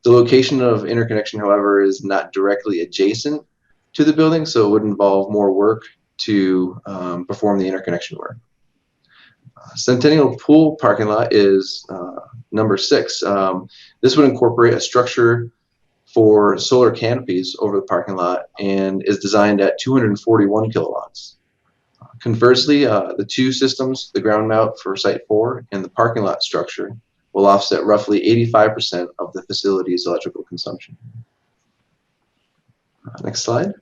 The location of interconnection, however, is not directly adjacent to the building, so it would involve more work to perform the interconnection work. Centennial Pool parking lot is number 6. This would incorporate a structure for solar canopies over the parking lot and is designed at 241 kilowatts. Conversely, the 2 systems, the ground mount for Site 4 and the parking lot structure, will offset roughly 85% of the facility's electrical consumption. Next slide.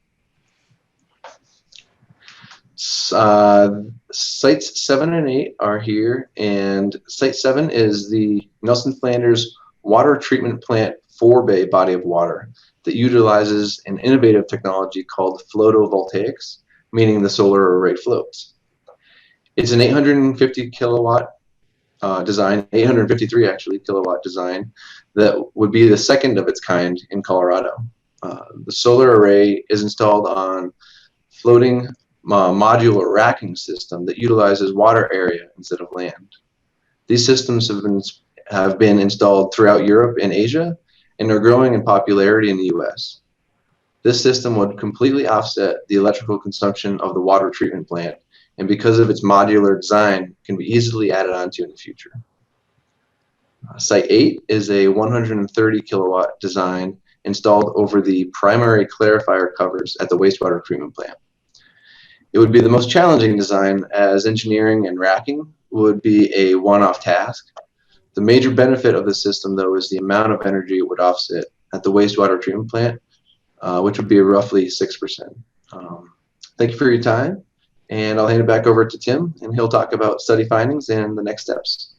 Sites 7 and 8 are here, and Site 7 is the Nelson Flanders Water Treatment Plant 4-bay body of water that utilizes an innovative technology called photovoltaics, meaning the solar array floats. It's an 850 kilowatt design, 853 actually kilowatt design, that would be the second of its kind in Colorado. The solar array is installed on floating modular racking system that utilizes water area instead of land. These systems have been installed throughout Europe and Asia and are growing in popularity in the US. This system would completely offset the electrical consumption of the water treatment plant, and because of its modular design, can be easily added onto in the future. Site 8 is a 130 kilowatt design installed over the primary clarifier covers at the wastewater treatment plant. It would be the most challenging design, as engineering and racking would be a one-off task. The major benefit of this system, though, is the amount of energy it would offset at the wastewater treatment plant, which would be roughly 6%. Thank you for your time, and I'll hand it back over to Tim, and he'll talk about study findings and the next steps.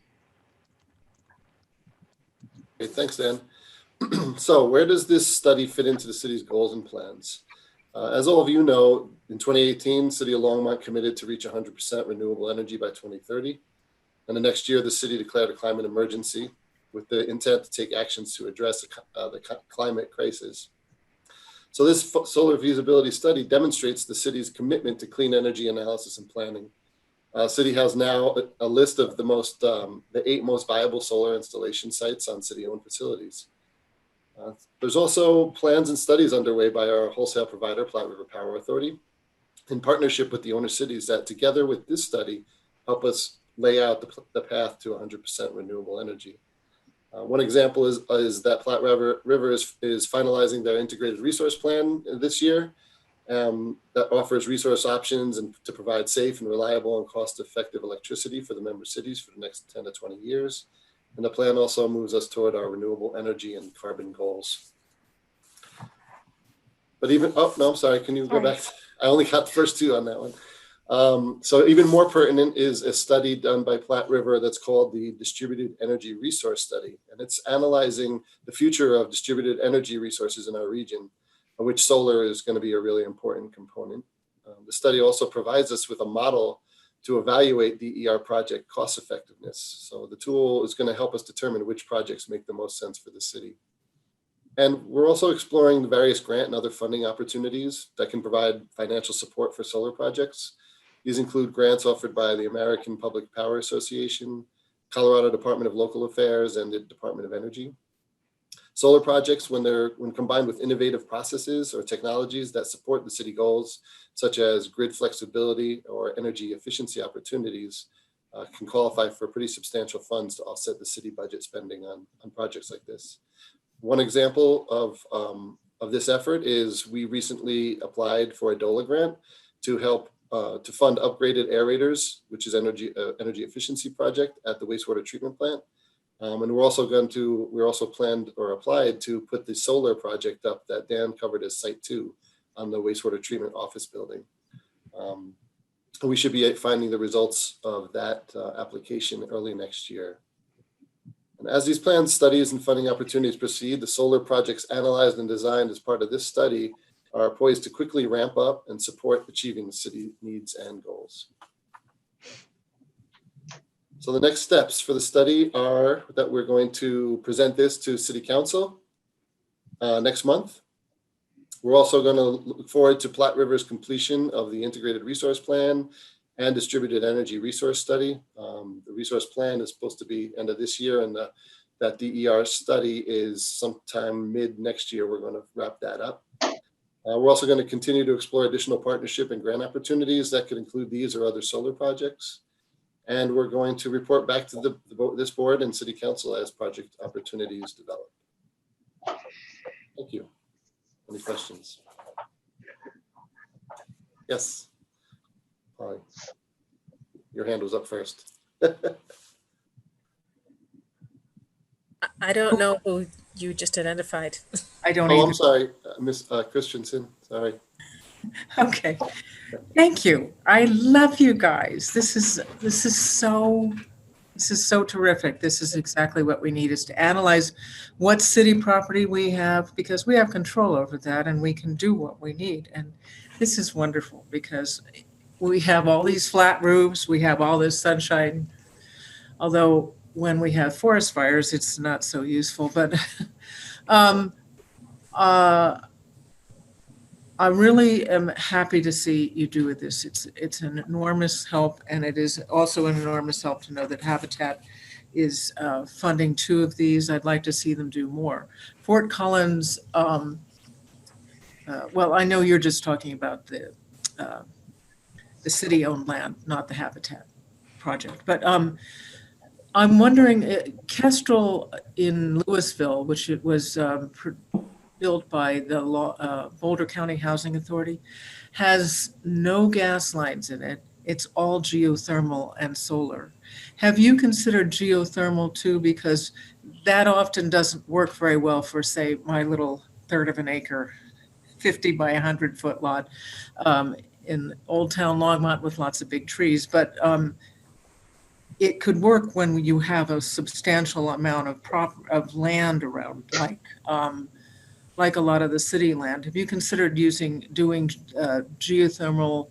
Great, thanks, Dan. So where does this study fit into the city's goals and plans? As all of you know, in 2018, City of Longmont committed to reach 100% renewable energy by 2030. And the next year, the city declared a climate emergency with the intent to take actions to address the climate crisis. So this solar feasibility study demonstrates the city's commitment to clean energy analysis and planning. City has now a list of the 8 most viable solar installation sites on city-owned facilities. There's also plans and studies underway by our wholesale provider, Platte River Power Authority, in partnership with the owner cities that, together with this study, help us lay out the path to 100% renewable energy. One example is that Platte River is finalizing their integrated resource plan this year that offers resource options and to provide safe and reliable and cost-effective electricity for the member cities for the next 10 to 20 years. And the plan also moves us toward our renewable energy and carbon goals. But even, oh, no, I'm sorry, can you go back? I only got the first 2 on that one. So even more pertinent is a study done by Platte River that's called the Distributed Energy Resource Study. And it's analyzing the future of distributed energy resources in our region, of which solar is going to be a really important component. The study also provides us with a model to evaluate DER project cost effectiveness. So the tool is going to help us determine which projects make the most sense for the city. And we're also exploring the various grant and other funding opportunities that can provide financial support for solar projects. These include grants offered by the American Public Power Association, Colorado Department of Local Affairs, and the Department of Energy. Solar projects, when combined with innovative processes or technologies that support the city goals, such as grid flexibility or energy efficiency opportunities, can qualify for pretty substantial funds to offset the city budget spending on projects like this. One example of this effort is we recently applied for a DOLA grant to help to fund upgraded aerators, which is energy efficiency project at the wastewater treatment plant. And we're also planned or applied to put the solar project up that Dan covered as Site 2 on the wastewater treatment office building. We should be finding the results of that application early next year. And as these plans, studies, and funding opportunities proceed, the solar projects analyzed and designed as part of this study are poised to quickly ramp up and support achieving the city needs and goals. So the next steps for the study are that we're going to present this to City Council next month. We're also going to look forward to Platte River's completion of the integrated resource plan and distributed energy resource study. The resource plan is supposed to be end of this year, and that DER study is sometime mid next year. We're going to wrap that up. We're also going to continue to explore additional partnership and grant opportunities that could include these or other solar projects. And we're going to report back to this board and City Council as project opportunities develop. Thank you. Any questions? Yes. Holly, your hand was up first. I don't know who you just identified. I don't I'm sorry, Miss Christensen, sorry. Okay, thank you. I love you guys. This is so terrific. This is exactly what we need, is to analyze what city property we have, because we have control over that and we can do what we need. And this is wonderful, because we have all these flat roofs, we have all this sunshine. Although when we have forest fires, it's not so useful, but I really am happy to see you do this. It's an enormous help, and it is also an enormous help to know that Habitat is funding 2 of these. I'd like to see them do more. Fort Collins, well, I know you're just talking about the city-owned land, not the Habitat project. But I'm wondering, Kestrel in Louisville, which it was built by the Boulder County Housing Authority, has no gas lines in it. It's all geothermal and solar. Have you considered geothermal too? Because that often doesn't work very well for, say, my little 1/3 of an acre, 50 by 100 foot lot in Old Town Longmont with lots of big trees. But it could work when you have a substantial amount of land around, like a lot of the city land. Have you considered doing geothermal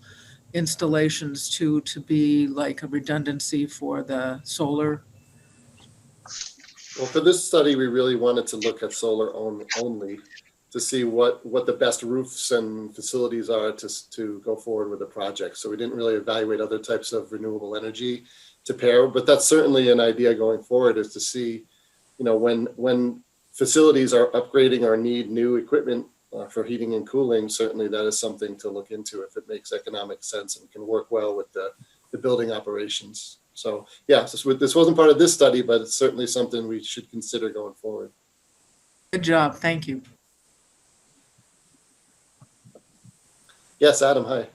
installations to be like a redundancy for the solar? Well, for this study, we really wanted to look at solar only to see what the best roofs and facilities are to go forward with the project. So we didn't really evaluate other types of renewable energy to pair, but that's certainly an idea going forward, is to see, when facilities are upgrading or need new equipment for heating and cooling, certainly that is something to look into if it makes economic sense and can work well with the building operations. So yeah, this wasn't part of this study, but it's certainly something we should consider going forward. Good job, thank you. Yes, Adam, hi.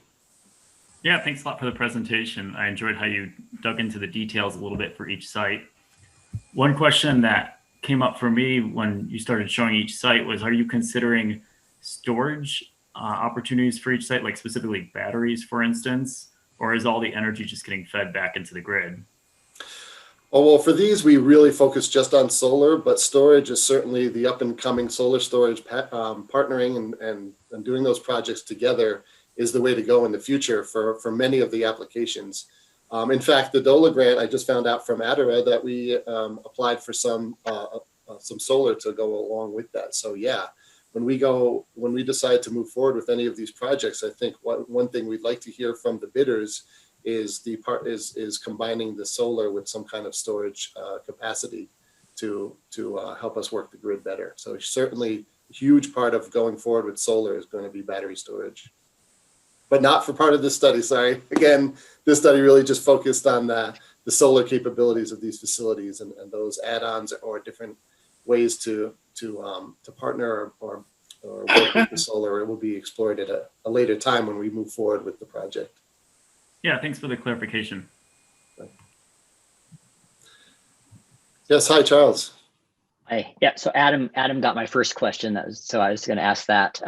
Yeah, thanks a lot for the presentation. I enjoyed how you dug into the details a little bit for each site. One question that came up for me when you started showing each site was, are you considering storage opportunities for each site, like specifically batteries, for instance, or is all the energy just getting fed back into the grid? Oh, well, for these, we really focus just on solar, but storage is certainly the up and coming solar storage partnering and doing those projects together is the way to go in the future for many of the applications. In fact, the DOLA grant, I just found out from ADARA that we applied for some solar to go along with that. So yeah, when we decide to move forward with any of these projects, I think one thing we'd like to hear from the bidders is combining the solar with some kind of storage capacity to help us work the grid better. So certainly a huge part of going forward with solar is going to be battery storage. But not for part of this study, sorry. Again, this study really just focused on the solar capabilities of these facilities and those add-ons or different ways to partner or work with the solar. It will be explored at a later time when we move forward with the project. Yeah, thanks for the clarification. Yes, hi, Charles. Hi, yeah, so Adam got my first question, so I was going to ask that.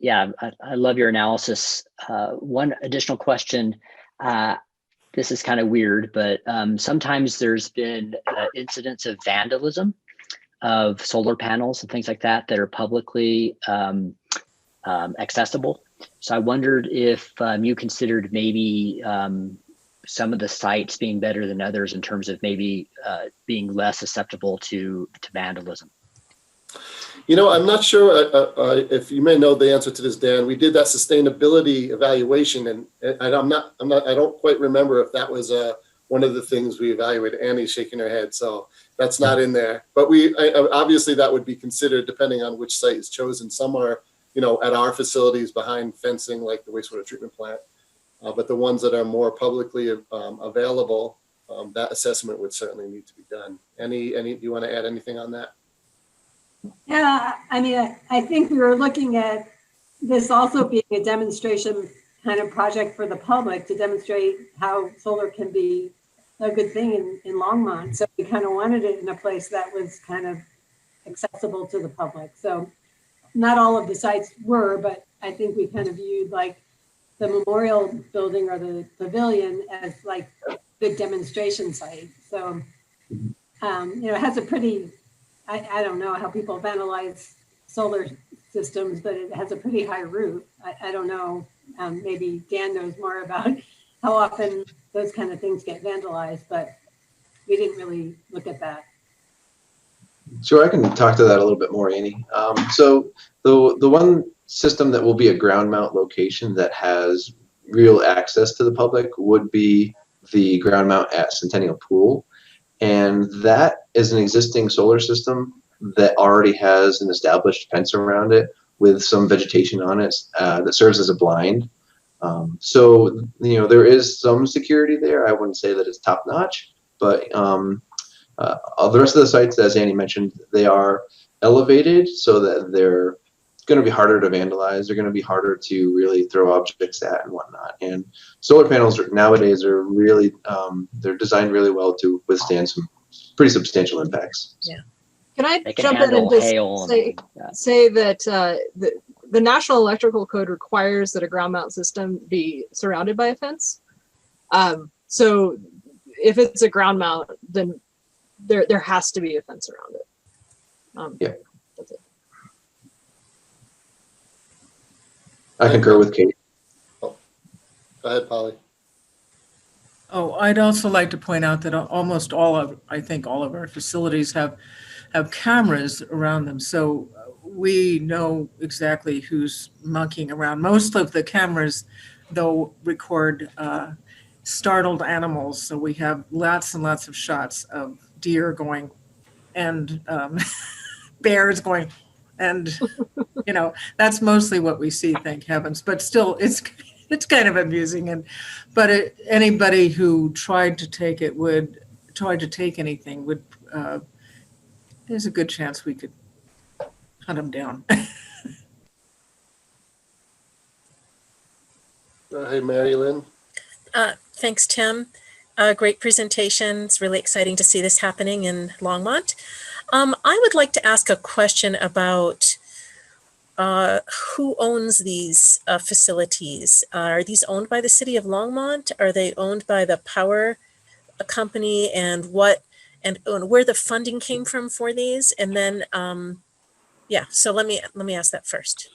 Yeah, I love your analysis. One additional question, this is kind of weird, but sometimes there's been incidents of vandalism of solar panels and things like that that are publicly accessible. So I wondered if you considered maybe some of the sites being better than others in terms of maybe being less susceptible to vandalism. I'm not sure if you may know the answer to this, Dan. We did that sustainability evaluation, and I don't quite remember if that was one of the things we evaluated. Annie's shaking her head, so that's not in there. But obviously that would be considered depending on which site is chosen. Some are, at our facilities behind fencing, like the wastewater treatment plant. But the ones that are more publicly available, that assessment would certainly need to be done. Do you want to add anything on that? Yeah, I mean, I think we were looking at this also being a demonstration kind of project for the public to demonstrate how solar can be a good thing in Longmont. So we kind of wanted it in a place that was kind of accessible to the public. So not all of the sites were, but I think we kind of viewed like the memorial building or the pavilion as like a good demonstration site. So, it has a pretty, I don't know how people have analyzed solar systems, but it has a pretty high roof. I don't know, maybe Dan knows more about how often those kind of things get vandalized, but we didn't really look at that. Sure, I can talk to that a little bit more, Annie. So the one system that will be a ground mount location that has real access to the public would be the ground mount at Centennial Pool. And that is an existing solar system that already has an established fence around it with some vegetation on it that serves as a blind. So, you know, there is some security there. I wouldn't say that it's top notch, but the rest of the sites, as Annie mentioned, they are elevated so that they're going to be harder to vandalize. They're going to be harder to really throw objects at and whatnot. And solar panels nowadays are really, they're designed really well to withstand some pretty substantial impacts. Yeah. Can I They can jump in and handle just hail. say that the National Electrical Code requires that a ground mount system be surrounded by a fence. So if it's a ground mount, then there has to be a fence around it. Yeah. That's it. I concur with Kate. Go ahead, Polly. Oh, I'd also like to point out that almost all of, I think all of our facilities have cameras around them. So we know exactly who's monkeying around. Most of the cameras, though, record startled animals. So we have lots and lots of shots of deer going and bears going. And, you know, that's mostly what we see, thank heavens. But still, it's kind of amusing. Anybody who tried to take anything would, there's a good chance we could hunt them down. Hey, Mary Lynn. Thanks, Tim. Great presentation. It's really exciting to see this happening in Longmont. I would like to ask a question about who owns these facilities. Are these owned by the city of Longmont? Are they owned by the power company, and where the funding came from for these? And then, yeah, so let me ask that first.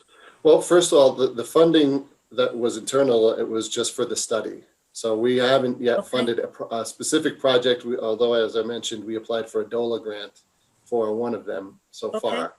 Well, first of all, the funding that was internal, it was just for the study. So we haven't yet funded a specific project, although, as I mentioned, we applied for a DOLA grant for one of them so far.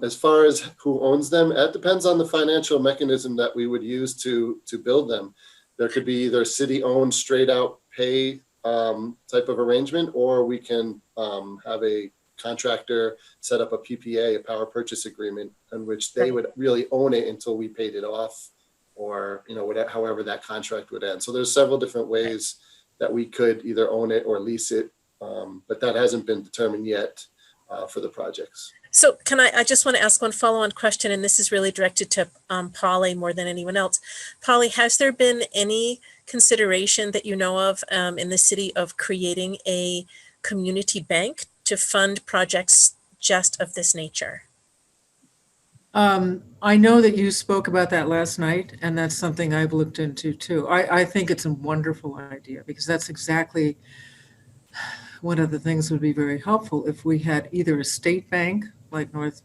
As far as who owns them, it depends on the financial mechanism that we would use to build them. There could be either city-owned, straight-out pay type of arrangement, or we can have a contractor set up a PPA, a power purchase agreement, in which they would really own it until we paid it off, or however that contract would end. So there's several different ways that we could either own it or lease it, but that hasn't been determined yet for the projects. So I just want to ask one follow-on question, and this is really directed to Polly more than anyone else. Polly, has there been any consideration that you know of in the city of creating a community bank to fund projects just of this nature? I know that you spoke about that last night, and that's something I've looked into too. I think it's a wonderful idea, because that's exactly one of the things that would be very helpful if we had either a state bank like North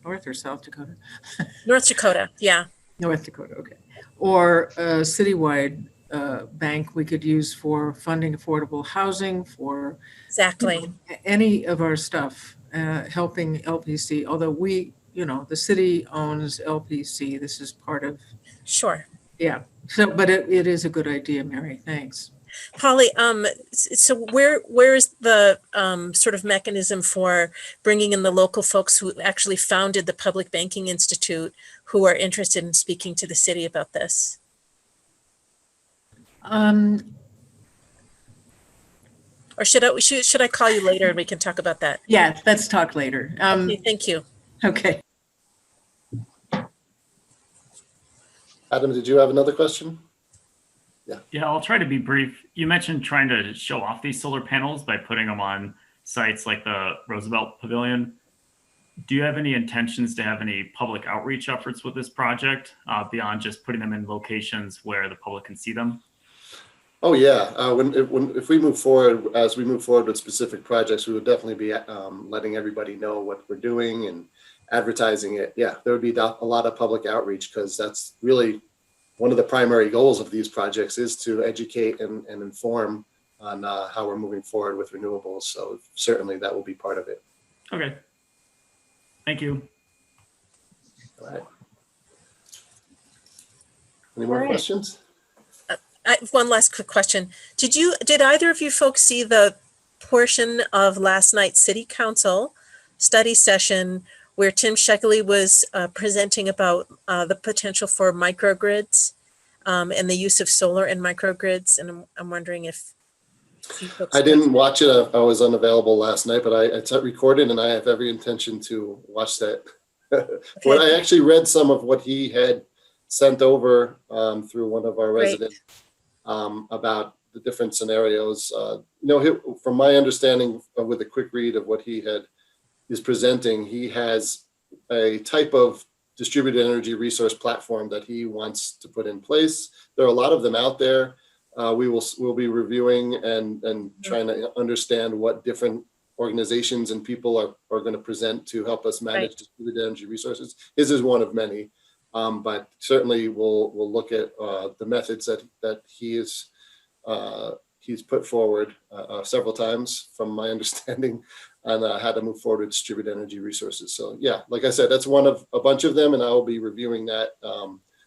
or South Dakota? North Dakota, yeah. North Dakota, okay. Or a citywide bank we could use for funding affordable housing, for exactly any of our stuff, helping LPC. Although the city owns LPC. This is part of. Sure. Yeah. So, but it is a good idea, Mary. Thanks. Polly, so where is the sort of mechanism for bringing in the local folks who actually founded the Public Banking Institute, who are interested in speaking to the city about this? Or should I call you later and we can talk about that? Yeah, let's talk later. Okay, thank you. Okay. Adam, did you have another question? Yeah, I'll try to be brief. You mentioned trying to show off these solar panels by putting them on sites like the Roosevelt Pavilion. Do you have any intentions to have any public outreach efforts with this project beyond just putting them in locations where the public can see them? Oh yeah, if we move forward, as we move forward with specific projects, we would definitely be letting everybody know what we're doing advertising it, yeah, there would be a lot of public outreach, because that's really one of the primary goals of these projects, is to educate and inform on how we're moving forward with renewables. So certainly that will be part of it. Okay. Thank you. All right. Any more questions? I have one last quick question. Did either of you folks see the portion of last night's City Council study session where Tim Sheckley was presenting about the potential for microgrids and the use of solar in microgrids? And I'm wondering if you folks. I didn't watch it. I was unavailable last night, but it's recorded, and I have every intention to watch that. When I actually read some of what he had sent over through one of our residents about the different scenarios. From my understanding, with a quick read of what he is presenting, he has a type of distributed energy resource platform that he wants to put in place. There are a lot of them out there. We'll be reviewing and trying to understand what different organizations and people are going to present to help us manage distributed energy resources. His is one of many, but certainly we'll look at the methods that he's put forward several times, from my understanding, on how to move forward with distributed energy resources. So yeah, like I said, that's one of a bunch of them, and I will be reviewing that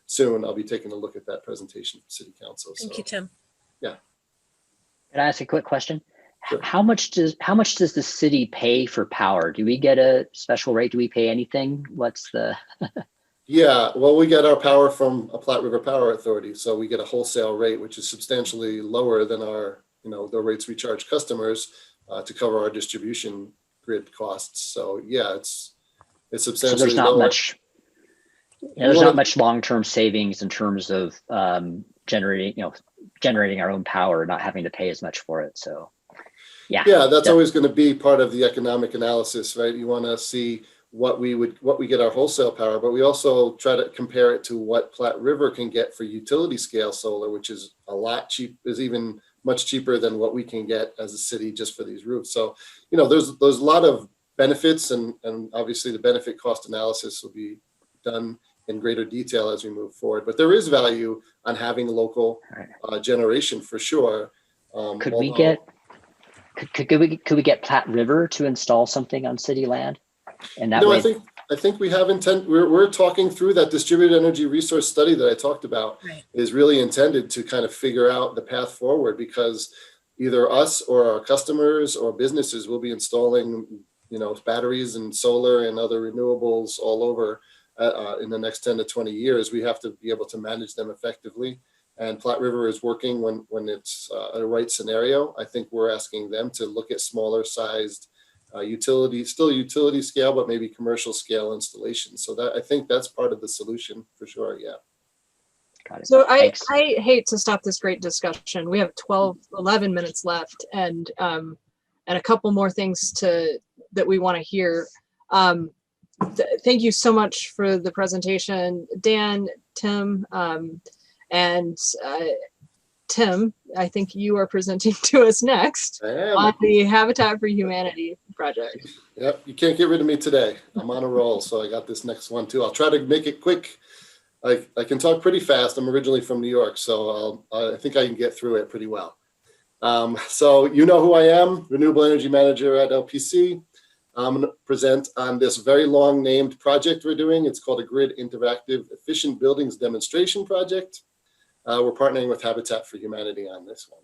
soon. I'll be taking a look at that presentation from City Council. Thank you, Tim. Yeah. Can I ask a quick question? Sure. How much does the city pay for power? Do we get a special rate? Do we pay anything? What's the? Yeah, well, we get our power from a Platte River Power Authority, so we get a wholesale rate, which is substantially lower than our, the rates we charge customers to cover our distribution grid costs. So yeah, it's substantially So there's not lower. much. There's not much long-term savings in terms of generating our own power, not having to pay as much for it. So yeah. Yeah, that's always going to be part of the economic analysis, right? You want to see what we get our wholesale power, but we also try to compare it to what Platte River can get for utility scale solar, which is is even much cheaper than what we can get as a city just for these roofs. So, there's a lot of benefits, and obviously the benefit cost analysis will be done in greater detail as we move forward. But there is value on having local generation for sure. Could we get Platte River to install something on city land? And that way, I think we have intent. We're talking through that distributed energy resource study that I talked about. Is really intended to kind of figure out the path forward, because either us or our customers or businesses will be installing, batteries and solar and other renewables all over in the next 10 to 20 years. We have to be able to manage them effectively. And Platte River is working when it's a right scenario. I think we're asking them to look at smaller sized still utility scale, but maybe commercial scale installations. So I think that's part of the solution for sure. Yeah. Got it. So I hate to stop this great discussion. We have 11 minutes left, and a couple more things that we want to hear. Thank you so much for the presentation, Dan, Tim, and Tim, I think you are presenting to us next on the Habitat for Humanity project. Yep, you can't get rid of me today. I'm on a roll, so I got this next one too. I'll try to make it quick. I can talk pretty fast. I'm originally from New York, so I think I can get through it pretty well. So you know who I am, Renewable Energy Manager at LPC. I'm going to present on this very long named project we're doing. It's called a Grid Interactive Efficient Buildings Demonstration Project. We're partnering with Habitat for Humanity on this one.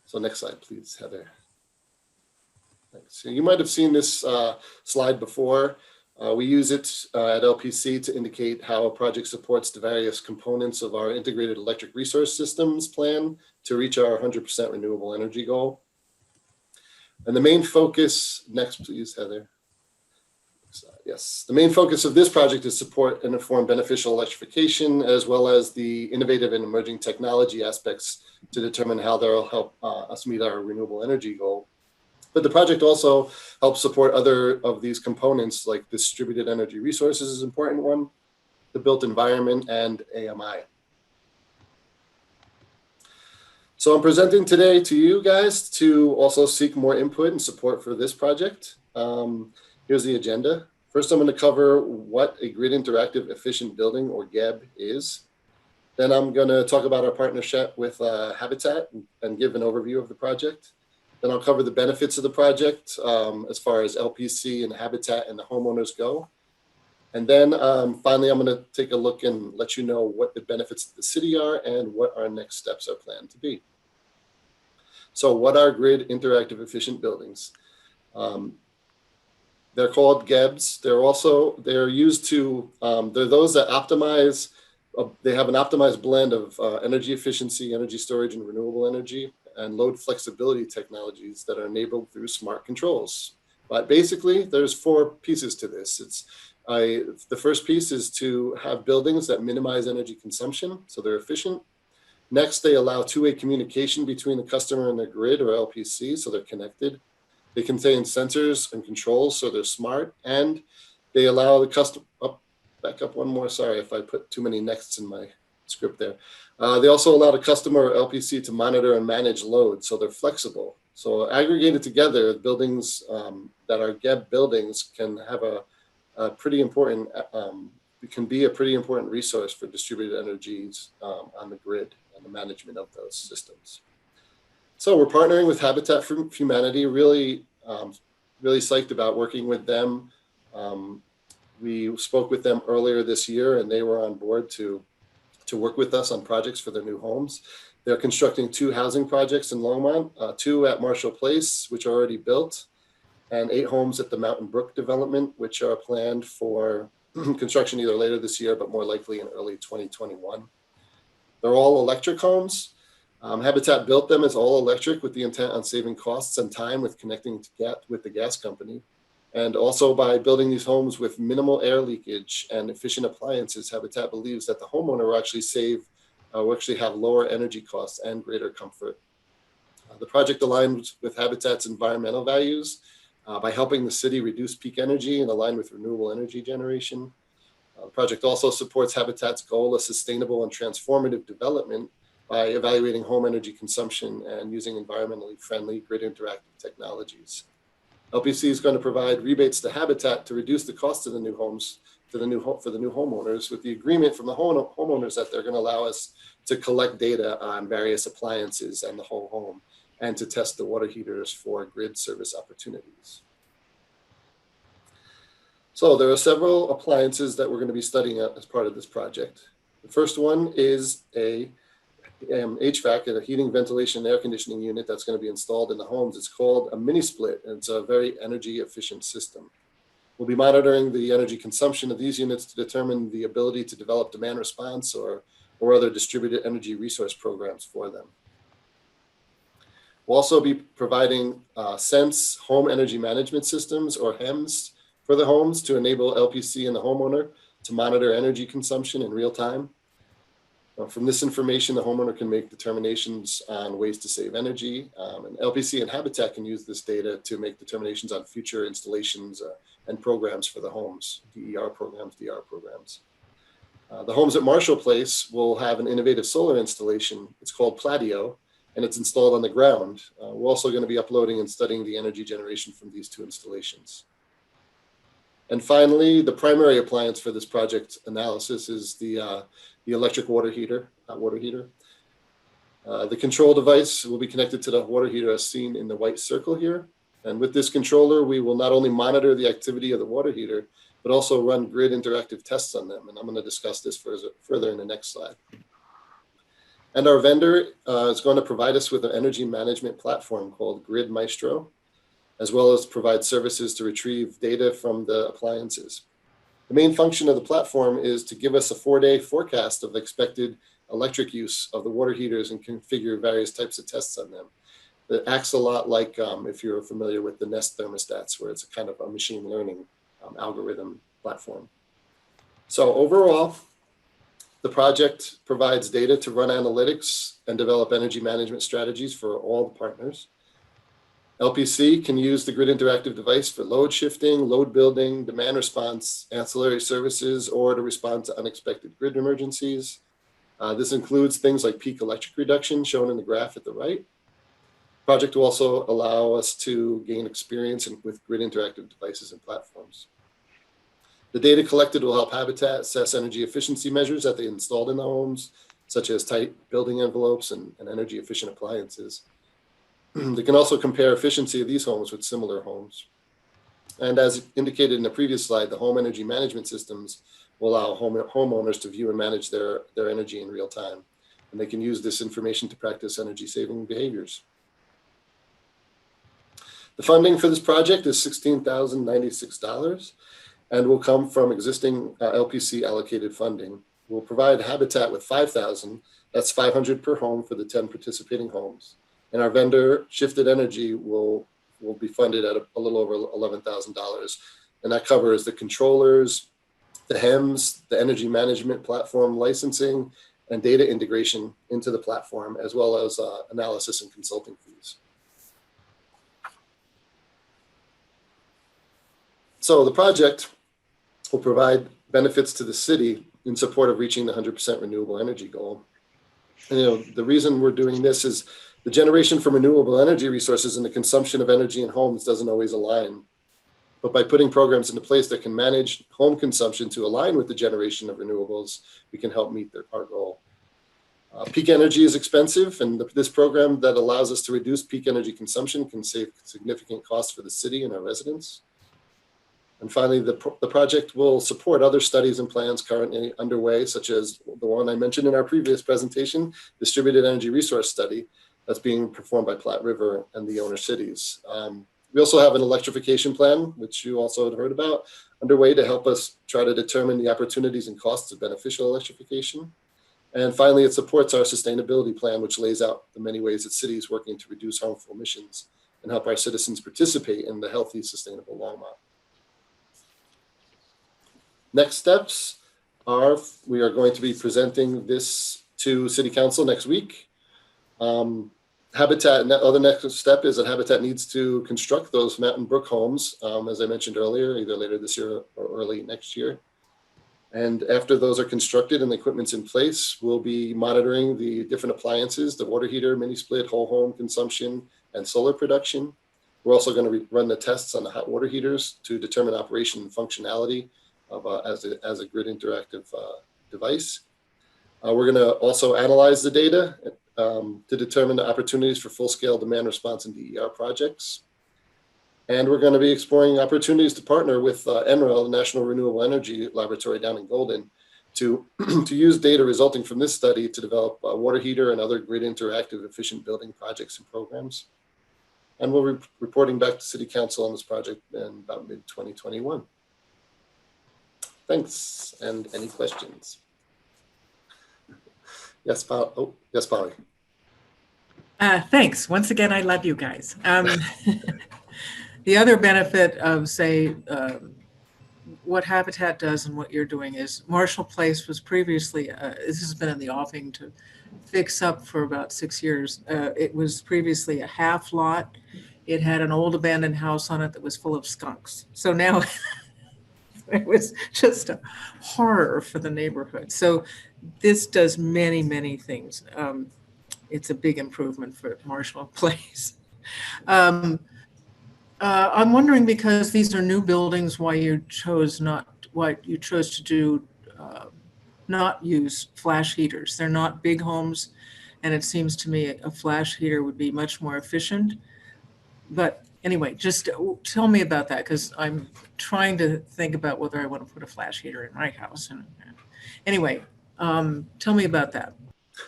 So next slide, please, Heather. Thanks. So you might have seen this slide before. We use it at LPC to indicate how a project supports the various components of our integrated electric resource systems plan to reach our 100% renewable energy goal. And the main focus, next please, Heather. Yes, the main focus of this project is support and inform beneficial electrification, as well as the innovative and emerging technology aspects to determine how they'll help us meet our renewable energy goal. But the project also helps support other of these components, like distributed energy resources is an important one, the built environment, and AMI. So I'm presenting today to you guys to also seek more input and support for this project. Here's the agenda. First, I'm going to cover what a grid interactive efficient building, or GEB, is. Then I'm going to talk about our partnership with Habitat and give an overview of the project. Then I'll cover the benefits of the project as far as LPC and Habitat and the homeowners go. And then finally, I'm going to take a look and let you know what the benefits of the city are and what our next steps are planned to be. So what are grid interactive efficient buildings? They're called GEBs. They're used to, they're those that optimize, they have an optimized blend of energy efficiency, energy storage, and renewable energy, and load flexibility technologies that are enabled through smart controls. But basically, there's 4 pieces to this. The first piece is to have buildings that minimize energy consumption, so they're efficient. Next, they allow two-way communication between the customer and their grid, or LPC, so they're connected. They contain sensors and controls, so they're smart, and they allow the customer, back up one more, sorry if I put too many nexts in my script there. They also allow the customer or LPC to monitor and manage load, so they're flexible. So aggregated together, buildings that are GEB buildings can have a pretty important, it can be a pretty important resource for distributed energies on the grid and the management of those systems. So we're partnering with Habitat for Humanity, really psyched about working with them. We spoke with them earlier this year, and they were on board to work with us on projects for their new homes. They're constructing 2 housing projects in Longmont, 2 at Marshall Place, which are already built, and 8 homes at the Mountain Brook development, which are planned for construction either later this year, but more likely in early 2021. They're all electric homes. Habitat built them as all electric with the intent on saving costs and time with connecting with the gas company. And also by building these homes with minimal air leakage and efficient appliances, Habitat believes that the homeowner will actually have lower energy costs and greater comfort. The project aligns with Habitat's environmental values by helping the city reduce peak energy and align with renewable energy generation. The project also supports Habitat's goal of sustainable and transformative development by evaluating home energy consumption and using environmentally friendly grid interactive technologies. LPC is going to provide rebates to Habitat to reduce the cost of the new homes for the new homeowners, with the agreement from the homeowners that they're going to allow us to collect data on various appliances and the whole home, and to test the water heaters for grid service opportunities. So there are several appliances that we're going to be studying as part of this project. The first one is a HVAC, a heating, ventilation, and air conditioning unit that's going to be installed in the homes. It's called a mini split, and it's a very energy efficient system. We'll be monitoring the energy consumption of these units to determine the ability to develop demand response or other distributed energy resource programs for them. We'll also be providing Sense home energy management systems, or HEMS, for the homes to enable LPC and the homeowner to monitor energy consumption in real time. From this information, the homeowner can make determinations on ways to save energy, and LPC and Habitat can use this data to make determinations on future installations and programs for the homes, DER programs, DR programs. The homes at Marshall Place will have an innovative solar installation. It's called Pladio, and it's installed on the ground. We're also going to be uploading and studying the energy generation from these 2 installations. And finally, the primary appliance for this project analysis is the electric water heater. The control device will be connected to the water heater as seen in the white circle here. And with this controller, we will not only monitor the activity of the water heater, but also run grid interactive tests on them. And I'm going to discuss this further in the next slide. And our vendor is going to provide us with an energy management platform called Grid Maestro, as well as provide services to retrieve data from the appliances. The main function of the platform is to give us a 4-day forecast of expected electric use of the water heaters and configure various types of tests on them. It acts a lot like if you're familiar with the Nest thermostats, where it's a kind of a machine learning algorithm platform. So overall, the project provides data to run analytics and develop energy management strategies for all the partners. LPC can use the grid interactive device for load shifting, load building, demand response, ancillary services, or to respond to unexpected grid emergencies. This includes things like peak electric reduction shown in the graph at the right. project will also allow us to gain experience with grid interactive devices and platforms. The data collected will help Habitat assess energy efficiency measures that they installed in the homes, such as tight building envelopes and energy efficient appliances. They can also compare efficiency of these homes with similar homes. And as indicated in the previous slide, the home energy management systems will allow homeowners to view and manage their energy in real time. And they can use this information to practice energy saving behaviors. The funding for this project is $16,096 and will come from existing LPC allocated funding. We'll provide Habitat with $5,000, that's $500 per home for the 10 participating homes. And our vendor, Shifted Energy, will be funded at a little over $11,000. And that covers the controllers, the HEMS, the energy management platform licensing, and data integration into the platform, as well as analysis and consulting fees. So the project will provide benefits to the city in support of reaching the 100% renewable energy goal. And, the reason we're doing this is the generation from renewable energy resources and the consumption of energy in homes doesn't always align. But by putting programs into place that can manage home consumption to align with the generation of renewables, we can help meet our goal. Peak energy is expensive, and this program that allows us to reduce peak energy consumption can save significant costs for the city and our residents. And finally, the project will support other studies and plans currently underway, such as the one I mentioned in our previous presentation, Distributed Energy Resource Study, that's being performed by Platte River and the owner cities. We also have an electrification plan, which you also had heard about, underway to help us try to determine the opportunities and costs of beneficial electrification. And finally, it supports our sustainability plan, which lays out the many ways that cities working to reduce harmful emissions and help our citizens participate in the healthy, sustainable Longmont. Next steps are we are going to be presenting this to City Council next week. Habitat, other next step is that Habitat needs to construct those Mountain Brook homes, as I mentioned earlier, either later this year or early next year. And after those are constructed and the equipment's in place, we'll be monitoring the different appliances, the water heater, mini split, whole home consumption, and solar production. We're also going to run the tests on the hot water heaters to determine operation and functionality of as a grid interactive device. We're going to also analyze the data to determine the opportunities for full-scale demand response and DER projects. And we're going to be exploring opportunities to partner with NREL, the National Renewable Energy Laboratory down in Golden, to use data resulting from this study to develop water heater and other grid interactive efficient building projects and programs. And we'll be reporting back to City Council on this project in about mid-2021. Thanks. And any questions? Yes, Paul. Oh, yes, Polly. Thanks. Once again, I love you guys. The other benefit of, say, what Habitat does and what you're doing is Marshall Place was previously, this has been in the offing to fix up for about 6 years. It was previously a half lot. It had an old abandoned house on it that was full of skunks. So now it was just a horror for the neighborhood. So this does many, many things. It's a big improvement for Marshall Place. I'm wondering, because these are new buildings, why you chose to do not use flash heaters. They're not big homes, and it seems to me a flash heater would be much more efficient. But anyway, just tell me about that, because I'm trying to think about whether I want to put a flash heater in my house. And anyway, tell me about that.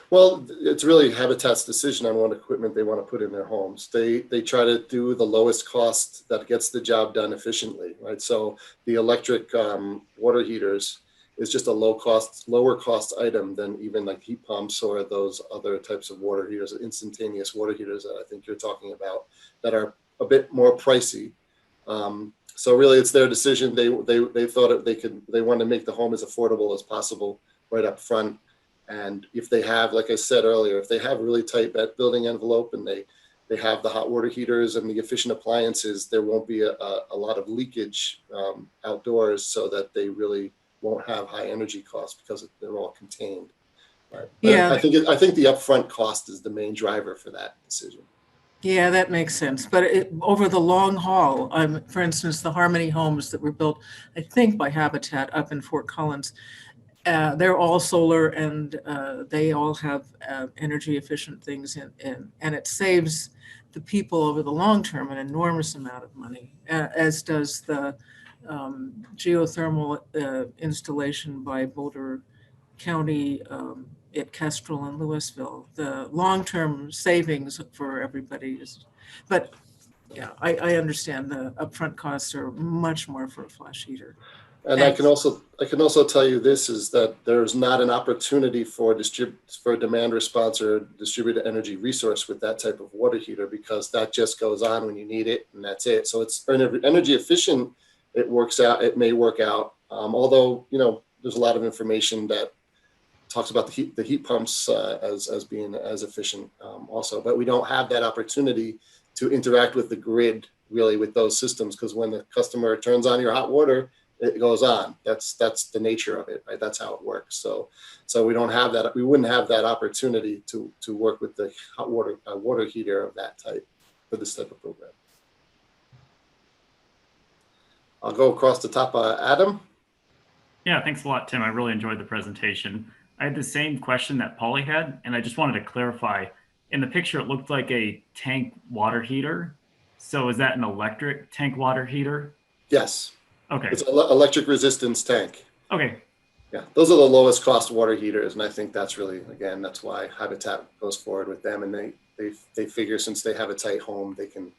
Well, it's really Habitat's decision on what equipment they want to put in their homes. They try to do the lowest cost that gets the job done efficiently, right? So the electric water heaters is just a lower cost item than even like heat pumps or those other types of water heaters, instantaneous water heaters that I think you're talking about, that are a bit more pricey. So really, it's their decision. They thought they want to make the home as affordable as possible right up front. And if they have, like I said earlier, if they have a really tight building envelope and they have the hot water heaters and the efficient appliances, there won't be a lot of leakage outdoors, so that they really won't have high energy costs because they're all contained. Right? Yeah, I think the upfront cost is the main driver for that decision. Yeah, that makes sense. But over the long haul, for instance, the Harmony homes that were built, I think by Habitat up in Fort Collins, they're all solar, and they all have energy efficient things and it saves the people over the long term an enormous amount of money, as does the geothermal installation by Boulder County at Kestrel and Louisville. The long-term savings for everybody is, but yeah, I understand the upfront costs are much more for a flash heater. And I can also tell you this is that there's not an opportunity for a demand response or distributed energy resource with that type of water heater, because that just goes on when you need it and that's it. So it's energy efficient. It works out. It may work out. Although, you know, there's a lot of information that talks about the heat pumps as being as efficient also, but we don't have that opportunity to interact with the grid really with those systems, because when the customer turns on your hot water, it goes on. That's the nature of it, right? That's how it works. So we don't have that. We wouldn't have that opportunity to work with the hot water heater of that type for this type of program. I'll go across the top. Adam. Yeah, thanks a lot, Tim. I really enjoyed the presentation. I had the same question that Polly had, and I just wanted to clarify. In the picture, it looked like a tank water heater. So is that an electric tank water heater? Yes. Okay. It's an electric resistance tank. Okay. Yeah, those are the lowest cost water heaters, and I think that's really, again, that's why Habitat goes forward with them, and they figure since they have a tight home, they can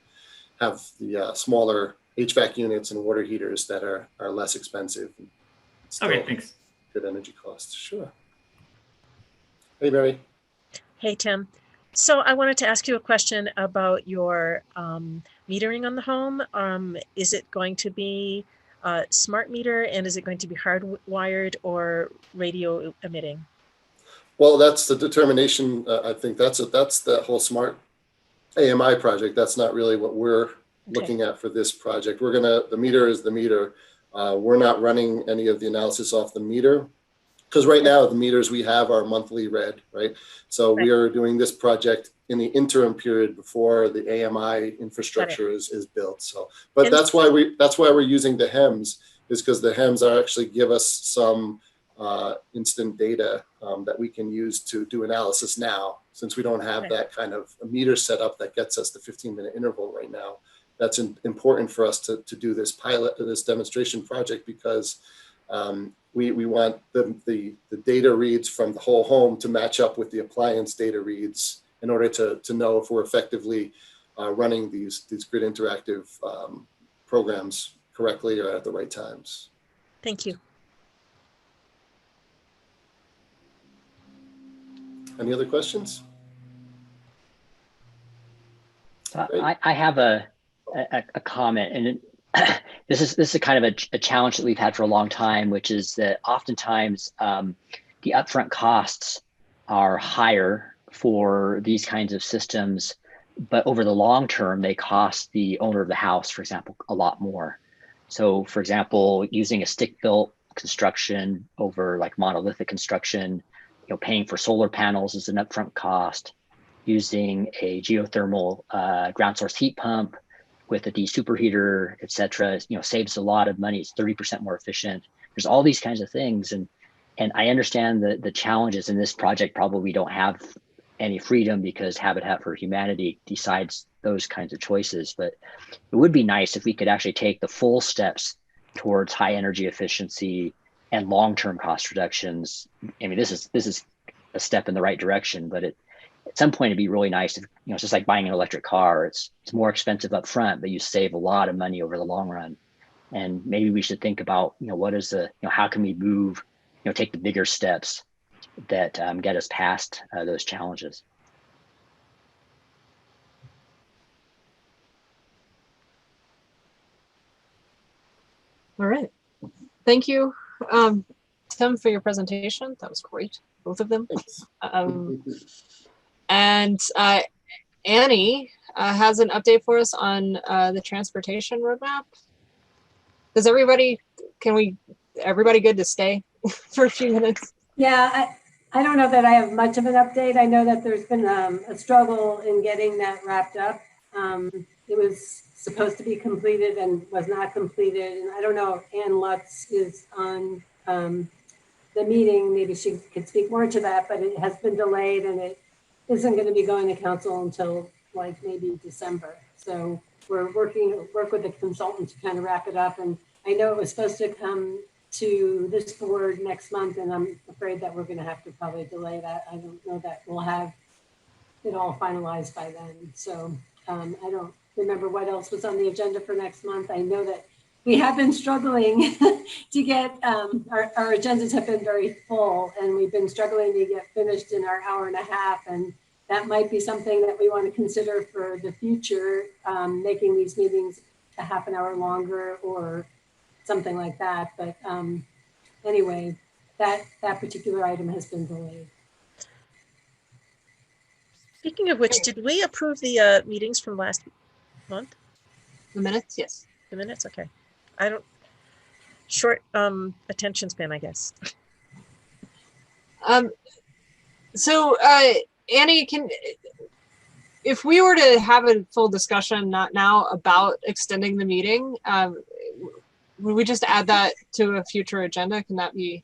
have the smaller HVAC units and water heaters that are less expensive. Okay, thanks. Good energy costs. Sure. Hey, Mary. Hey, Tim. So I wanted to ask you a question about your metering on the home. Is it going to be smart meter, and is it going to be hardwired or radio emitting? Well, that's the determination. I think that's the whole smart AMI project. That's not really what we're looking at for this project. The meter is the meter. We're not running any of the analysis off the meter, because right now the meters we have are monthly read, right? So we are doing this project in the interim period before the AMI infrastructure is built. So, but that's why we're using the HEMS, is because the HEMS actually give us some instant data that we can use to do analysis now, since we don't have that kind of a meter setup that gets us the 15-minute interval right now. That's important for us to do this this demonstration project, because we want the data reads from the whole home to match up with the appliance data reads in order to know if we're effectively running these grid interactive programs correctly or at the right times. Thank you. Any other questions? I have a comment, and this is kind of a challenge that we've had for a long time, which is that oftentimes the upfront costs are higher for these kinds of systems, but over the long term, they cost the owner of the house, for example, a lot more. So, for example, using a stick-built construction over like monolithic construction, paying for solar panels is an upfront cost. Using a geothermal ground source heat pump with a de-superheater, et cetera, saves a lot of money. It's 30% more efficient. There's all these kinds of things. And I understand the challenges in this project. Probably we don't have any freedom because Habitat for Humanity decides those kinds of choices. But it would be nice if we could actually take the full steps towards high energy efficiency and long-term cost reductions. I mean, this is a step in the right direction, but at some point it'd be really nice if, it's just like buying an electric car. It's more expensive up front, but you save a lot of money over the long run. And maybe we should think about, what is how can we move, take the bigger steps that get us past those challenges. All right. Thank you, Tim, for your presentation. That was great, both of them. And Annie has an update for us on the transportation roadmap. Does everybody good to stay for a few minutes? Yeah, I don't know that I have much of an update. I know that there's been a struggle in getting that wrapped up. It was supposed to be completed and was not completed. And I don't know if Ann Lutz is on the meeting. Maybe she could speak more to that, but it has been delayed and it isn't going to be going to council until like maybe December. So we're work with the consultant to kind of wrap it up. And I know it was supposed to come to this board next month, and I'm afraid that we're going to have to probably delay that. I don't know that we'll have it all finalized by then. So I don't remember what else was on the agenda for next month. I know that we have been struggling to get, our agendas have been very full, and we've been struggling to get finished in our hour and a half. And that might be something that we want to consider for the future, making these meetings a half an hour longer or something like that. But anyway, that particular item has been delayed. Speaking of which, did we approve the meetings from last month? The minutes, yes. The minutes, okay. I don't, short attention span, I guess. So Annie, if we were to have a full discussion, not now, about extending the meeting, would we just add that to a future agenda? Can that be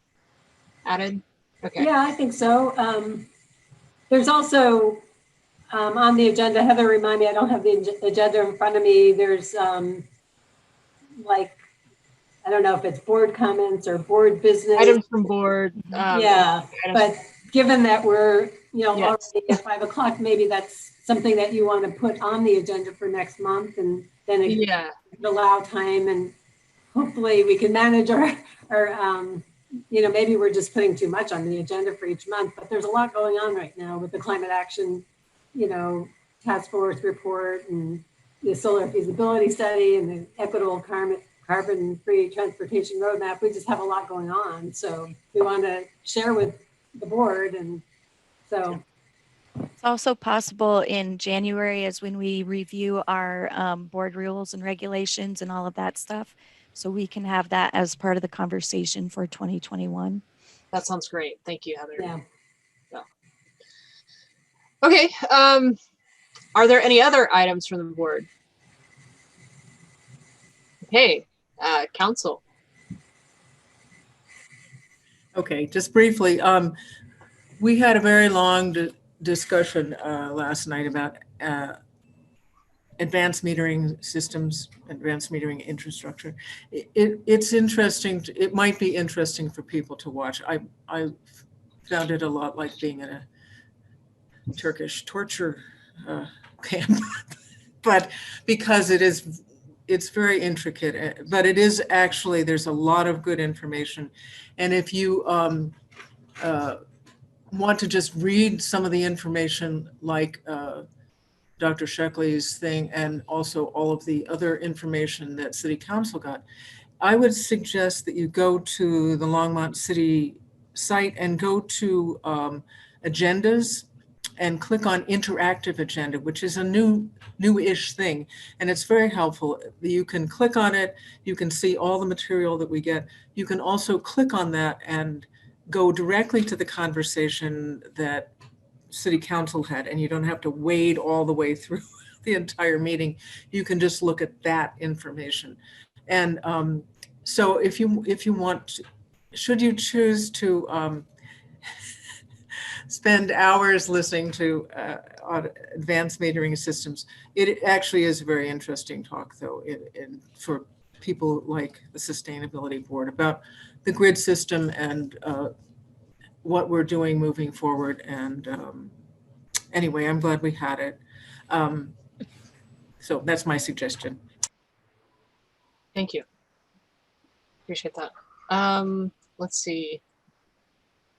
added? Okay. Yeah, I think so. There's also on the agenda, Heather, remind me, I don't have the agenda in front of me. There's like, I don't know if it's board comments or board business. Items from board. Yeah, but given that we're, Yes. already at 5 o'clock, maybe that's something that you want to put on the agenda for next month, and then it could allow time, and hopefully we can manage our maybe we're just putting too much on the agenda for each month, but there's a lot going on right now with the climate action, task force report and the solar feasibility study and the equitable carbon-free transportation roadmap. We just have a lot going on. So we want to share with the board. And so it's also possible in January is when we review our board rules and regulations and all of that stuff. So we can have that as part of the conversation for 2021. That sounds great. Thank you, Heather. Yeah. Okay. Are there any other items from the board? Okay, council. Okay, just briefly, we had a very long discussion last night about advanced metering systems, advanced metering infrastructure. It's interesting. It might be interesting for people to watch. I found it a lot like being in a Turkish torture camp, but because it's very intricate, but it is actually, there's a lot of good information. And if you want to just read some of the information, like Dr. Sheckley's thing, and also all of the other information that City Council got, I would suggest that you go to the Longmont City site and go to agendas and click on interactive agenda, which is a new-ish thing. And it's very helpful. You can click on it. You can see all the material that we get. You can also click on that and go directly to the conversation that City Council had, and you don't have to wade all the way through the entire meeting. You can just look at that information. And so if you want, should you choose to spend hours listening to on advanced metering systems, it actually is a very interesting talk, though, for people like the Sustainability Board about the grid system and what we're doing moving forward. And anyway, I'm glad we had it. So that's my suggestion. Thank you. Appreciate that. Let's see.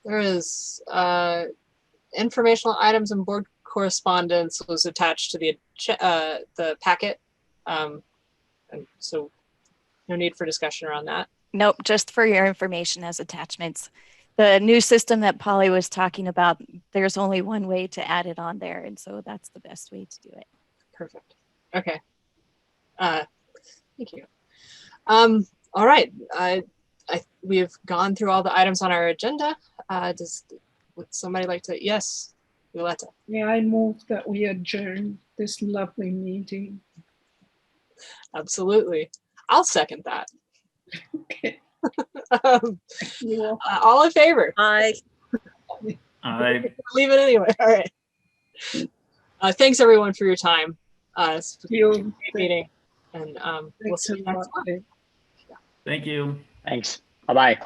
There is informational items and board correspondence was attached to the packet. And so no need for discussion around that. Nope, just for your information as attachments. The new system that Polly was talking about, there's only one way to add it on there. And so that's the best way to do it. Perfect. Okay. Thank you. All right. We have gone through all the items on our agenda. Would somebody like to? Yes, Violetta. May I move that we adjourn? this lovely meeting. Absolutely. I'll second that. Okay. You all. All in favor? Aye. Leave it anyway. All right. Thanks everyone for your time. It's a great meeting, and we'll Thanks see a you next lot, month. Dave. Thank you. Thanks. Bye-bye.